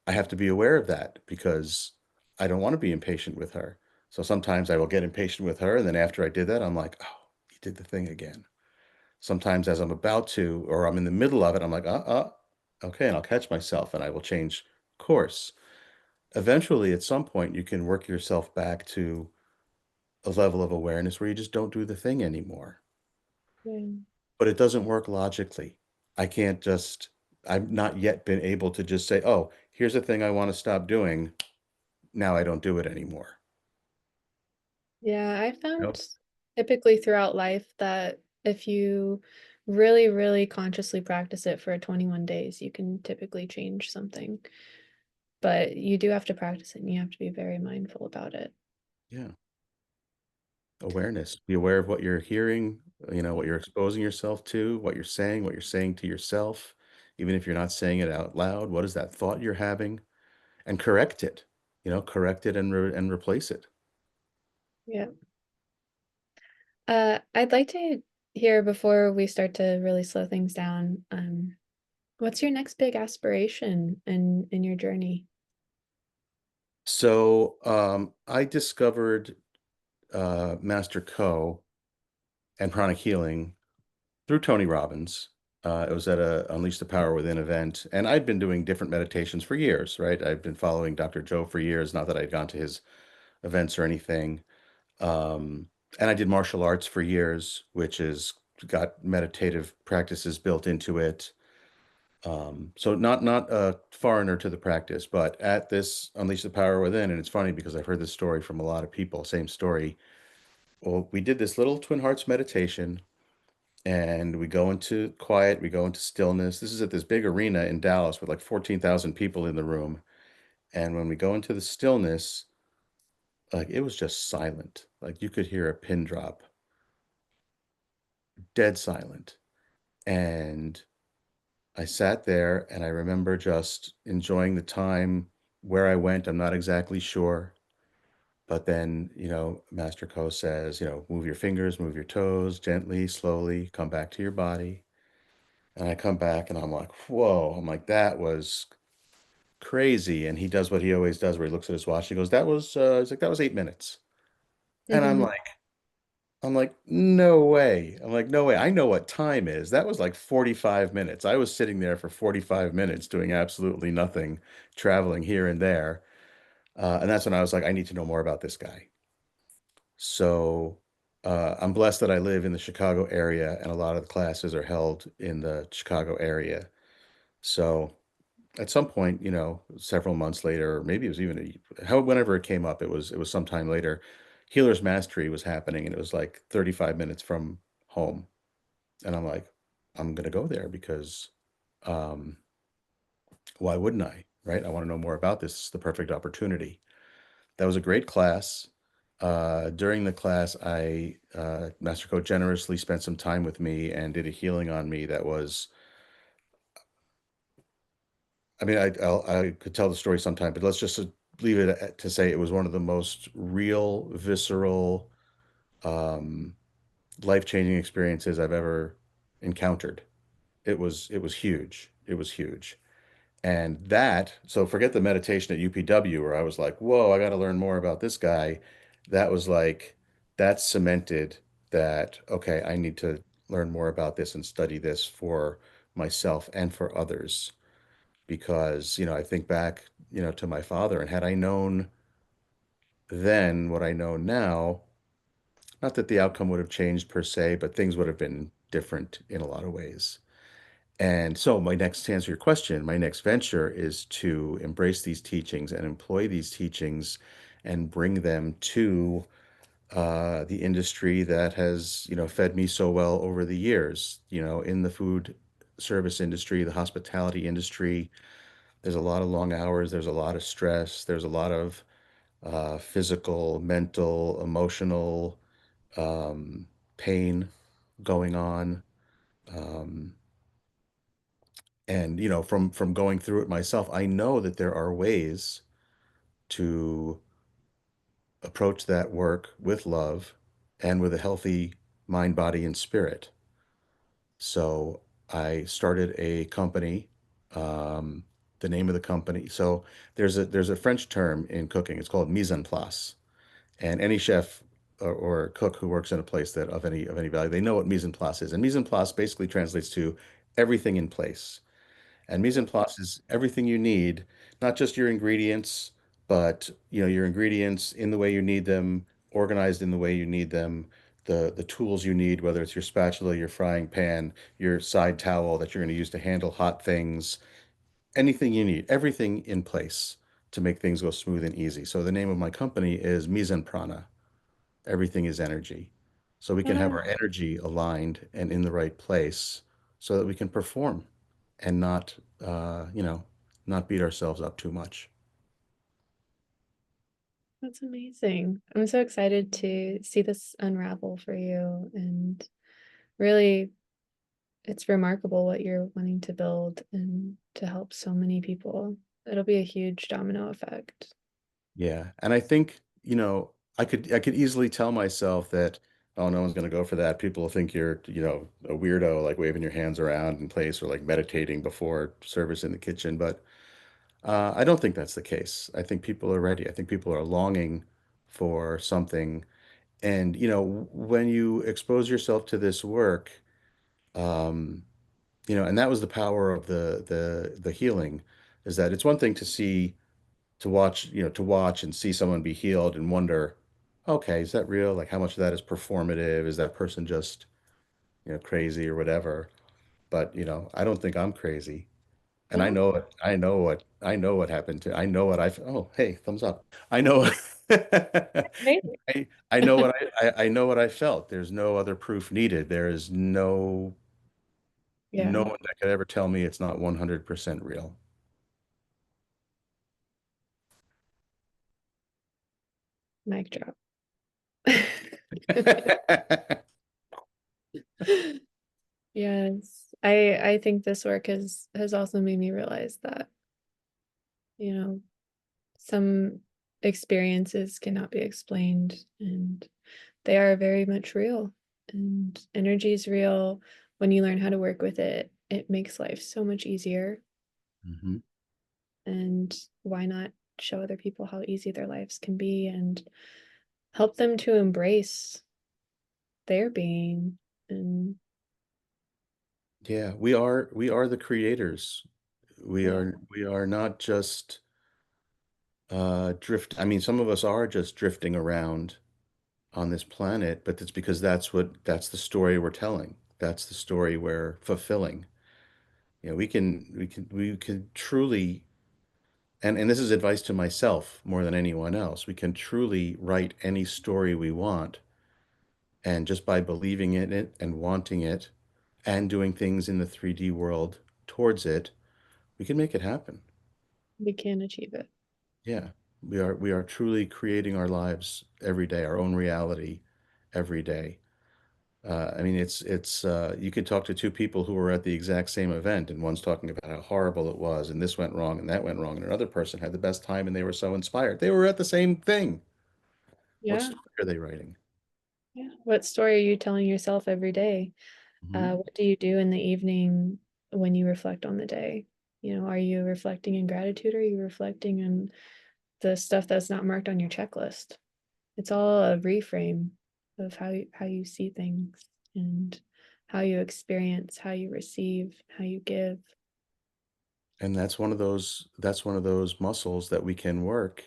I have to be aware of that because I don't want to be impatient with her. So sometimes I will get impatient with her, and then after I did that, I'm like, "Oh, you did the thing again." Sometimes as I'm about to, or I'm in the middle of it, I'm like, okay, and I'll catch myself and I will change course. Eventually, at some point, you can work yourself back to a level of awareness where you just don't do the thing anymore. Yeah. But it doesn't work logically. I can't just, I've not yet been able to just say, oh, here's a thing I want to stop doing. Now I don't do it anymore. Yeah, I Nope. found typically throughout life that if you really, really consciously practice it for 21 days, you can typically change something. But you do have to practice it and you have to be very mindful about it. Yeah. Awareness. Be aware of what you're hearing, what you're exposing yourself to, what you're saying to yourself, even if you're not saying it out loud. What is that thought you're having? And correct it. Correct it and replace it. Yeah. I'd like to hear before we start to really slow things down, what's your next big aspiration in your journey? So I discovered Master Co and Pranic Healing through Tony Robbins. It was at a Unleash the Power Within event, and I'd been doing different meditations for years, right? I've been following Dr. Joe for years, not that I'd gone to his events or anything. Um, and I did martial arts for years, which is got meditative practices built into it. So not a foreigner to the practice, but at this Unleash the Power Within, and it's funny because I've heard this story from a lot of people, same story. Well, we did this little Twin Hearts meditation, and we go into quiet, we go into stillness. This is at this big arena in Dallas with like 14,000 people in the room. And when we go into the stillness, like it was just silent. Like you could hear a pin drop, dead silent. And I sat there and I remember just enjoying the time. Where I went, I'm not exactly sure. But then, Master Co says, move your fingers, move your toes gently, slowly, come back to your body. And I come back and I'm like, whoa, I'm like, that was crazy. And he does what he always does, where he looks at his watch. He goes, he's like, that was 8 minutes. And Hmm. I'm like, no way. I'm like, no way. I know what time is. That was like 45 minutes. I was sitting there for 45 minutes doing absolutely nothing, traveling here and there. And that's when I was like, I need to know more about this guy. So I'm blessed that I live in the Chicago area, and a lot of the classes are held in the Chicago area. So at some point, several months later, or maybe it was even whenever it came up, it was sometime later. Healer's Mastery was happening, and it was like 35 minutes from home, and I'm like, I'm gonna go there because um, why wouldn't I? Right? I want to know more about this. It's the perfect opportunity. That was a great class. During the class, Master Co generously spent some time with me and did a healing on me that was, I mean, I could tell the story sometime, but let's just leave it to say it was one of the most real, visceral, um, life-changing experiences I've ever encountered. It was huge. It was huge. And so forget the meditation at UPW where I was like, whoa, I got to learn more about this guy. That was like, that cemented that, okay, I need to learn more about this and study this for myself and for others. Because, I think back, to my father, and had I known then what I know now, not that the outcome would have changed per se, but things would have been different in a lot of ways. And so, to answer your question, my next venture is to embrace these teachings and employ these teachings and bring them to the industry that has, fed me so well over the years. In the food service industry, the hospitality industry, there's a lot of long hours, there's a lot of stress, there's a lot of physical, mental, emotional um, pain going on. Um, And, from going through it myself, I know that there are ways to approach that work with love and with a healthy mind, body, and spirit. So I started a company. Um, the name of the company. So there's a French term in cooking. It's called mise en place. And any chef or cook who works in a place that of any value, they know what mise en place is. And mise en place basically translates to everything in place. And mise en place is everything you need, not just your ingredients, but your ingredients in the way you need them, organized in the way you need them, the tools you need, whether it's your spatula, your frying pan, your side towel that you're going to use to handle hot things, anything you need, everything in place to make things go smooth and easy. So the name of my company is Mise en Prana. Everything is energy. So we can have our energy aligned and in the right place so that we can perform and not beat ourselves up too much. That's amazing. I'm so excited to see this unravel for you. And really, it's remarkable what you're wanting to build and to help so many people. It'll be a huge domino effect. Yeah. And I think, I could easily tell myself that, oh, no one's going to go for that. People will think you're, a weirdo, like waving your hands around in place or like meditating before service in the kitchen. But I don't think that's the case. I think people are ready. I think people are longing for something. And, when you expose yourself to this work, um, and that was the power of the healing, is that it's one thing to watch and see someone be healed and wonder, okay, is that real? Like how much of that is performative? Is that person just, crazy or whatever? But, I don't think I'm crazy. And I Well, know it. I know what happened to. I know what I. Oh, hey, thumbs up. I know. amazing. I know what I know what I felt. There's no other proof needed. There is no Yeah, one that could ever tell me it's not 100% real. mic drop. Yes. I think this work has also made me realize that, you know, Some experiences cannot be explained, and they are very much real. And energy is real. When you learn how to work with it, it makes life so much easier. Hmm. And why not show other people how easy their lives can be and help them to embrace their being? And Yeah, we are the creators. We yeah, are we are not just drift. I mean, some of us are just drifting around on this planet, but it's because that's the story we're telling. That's the story we're fulfilling. We can truly, and this is advice to myself more than anyone else. We can truly write any story we want, and just by believing in it and wanting it and doing things in the 3D world towards it, we can make it happen. we can achieve it. Yeah, we are truly creating our lives every day, our own reality every day. I mean, it's you could talk to two people who were at the exact same event, and one's talking about how horrible it was, and this went wrong, and that went wrong, and another person had the best time, and they were so inspired. They were at the same thing. What Yeah. story are they writing? Yeah. What story are you telling yourself every day? Hmm. What do you do in the evening when you reflect on the day? Are you reflecting in gratitude, or are you reflecting in the stuff that's not marked on your checklist? It's all a reframe of how you see things, and how you experience, how you receive, how you give. And that's one of those muscles that we can work.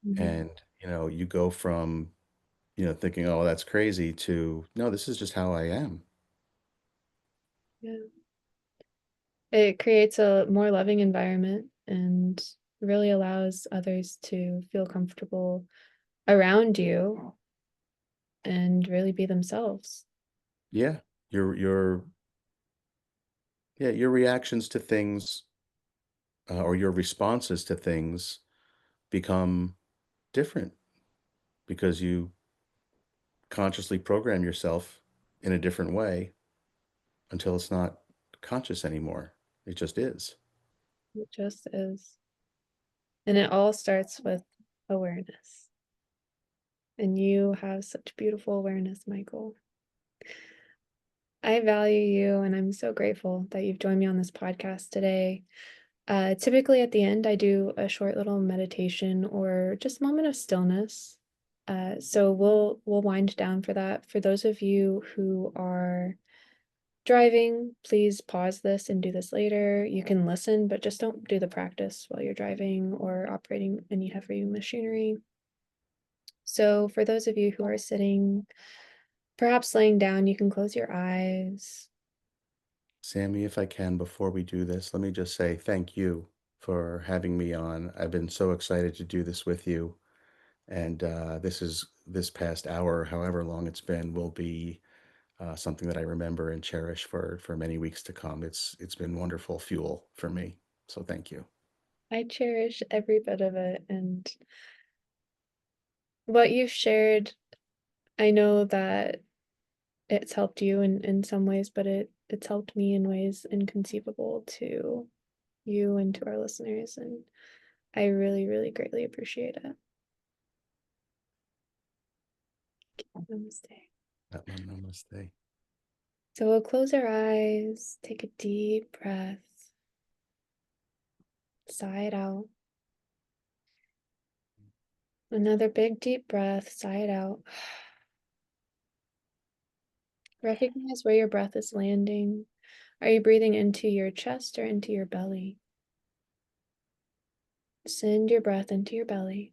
Mhm. And you go from thinking, oh, that's crazy, to no, this is just how I am. Yeah. It creates a more loving environment and really allows others to feel comfortable around you and really be themselves. Yeah, your yeah, your reactions to things, or your responses to things become different because you consciously program yourself in a different way until it's not conscious anymore. It just is. It just is. And it all starts with awareness. And you have such beautiful awareness, Michael. I value you, and I'm so grateful that you've joined me on this podcast today. Typically, at the end, I do a short little meditation or just moment of stillness. So we'll wind down for that. For those of you who are driving, please pause this and do this later. You can listen, but just don't do the practice while you're driving or operating any heavy machinery. So, for those of you who are sitting, perhaps laying down, you can close your eyes. Sammy, if I can, before we do this, let me just say thank you for having me on. I've been so excited to do this with you. And this past hour, however long it's been, will be something that I remember and cherish for many weeks to come. It's been wonderful fuel for me. So thank you. I cherish every bit of it. And what you've shared, I know that it's helped you in some ways, but it's helped me in ways inconceivable to you and to our listeners. And I really, really greatly appreciate it. Namaste. Namaste. So we'll close our eyes, take a deep breath, sigh it out. Another big deep breath, sigh it out. Recognize where your breath is landing. Are you breathing into your chest or into your belly? Send your breath into your belly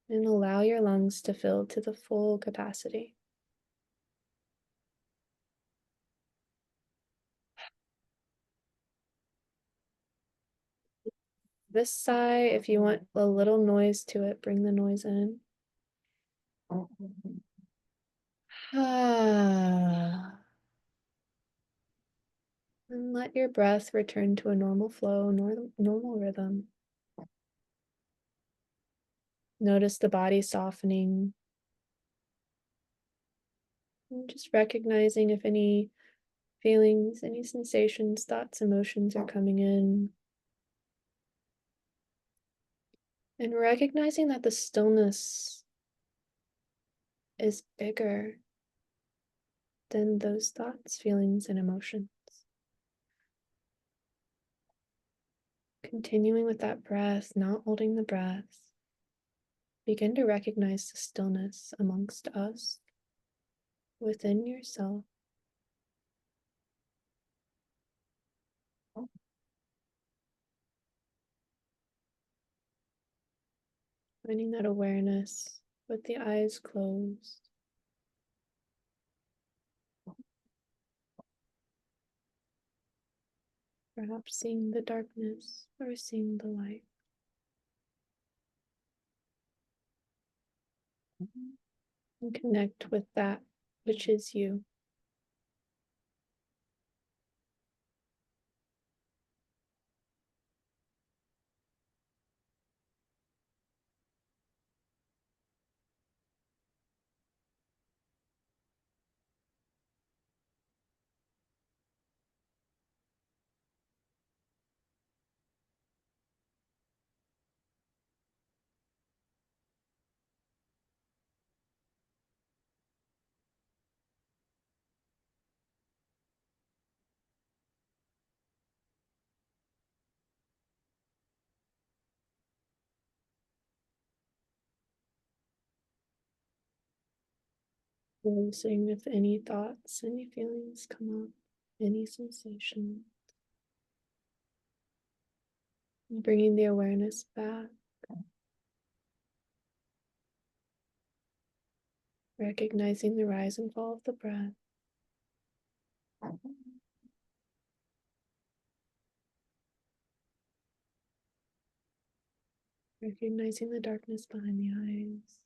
and allow your lungs to fill to the full capacity. This sigh, if you want a little noise to it, bring the noise in. Ah. And let your breath return to a normal flow, normal rhythm. Notice the body softening, and just recognizing if any feelings, any sensations, thoughts, emotions are coming in. And recognizing that the stillness is bigger than those thoughts, feelings, and emotions. Continuing with that breath, not holding the breath, begin to recognize the stillness amongst us, within yourself. Finding that awareness with the eyes closed. Perhaps seeing the darkness or seeing the light. And connect with that which is you. Noticing if any thoughts, any feelings come up, any sensation. And bringing the awareness back. Recognizing the rise and fall of the breath. Recognizing the darkness behind the eyes.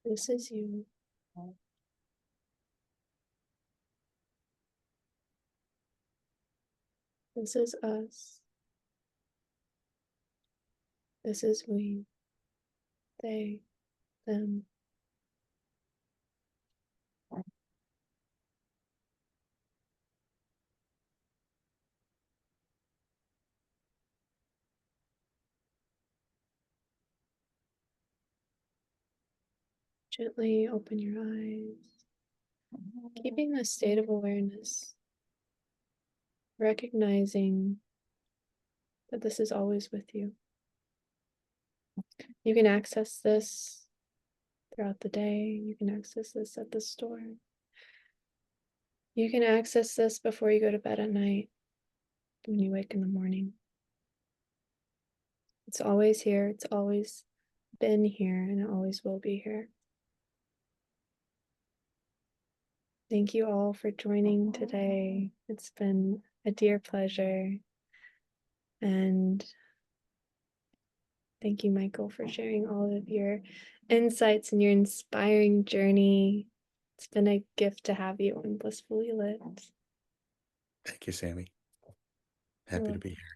This is you. This is us. This is we. They, them. Gently open your eyes. Keeping this state of awareness. Recognizing that this is always with you. You can access this throughout the day. You can access this at the store. You can access this before you go to bed at night, when you wake in the morning. It's always here. It's always been here, and it always will be here. Thank you all for joining today. It's been a dear pleasure. And thank you, Michael, for sharing all of your insights and your inspiring journey. It's been a gift to have you on Blissfully Lit. Thank you, Sammy. Happy to be here.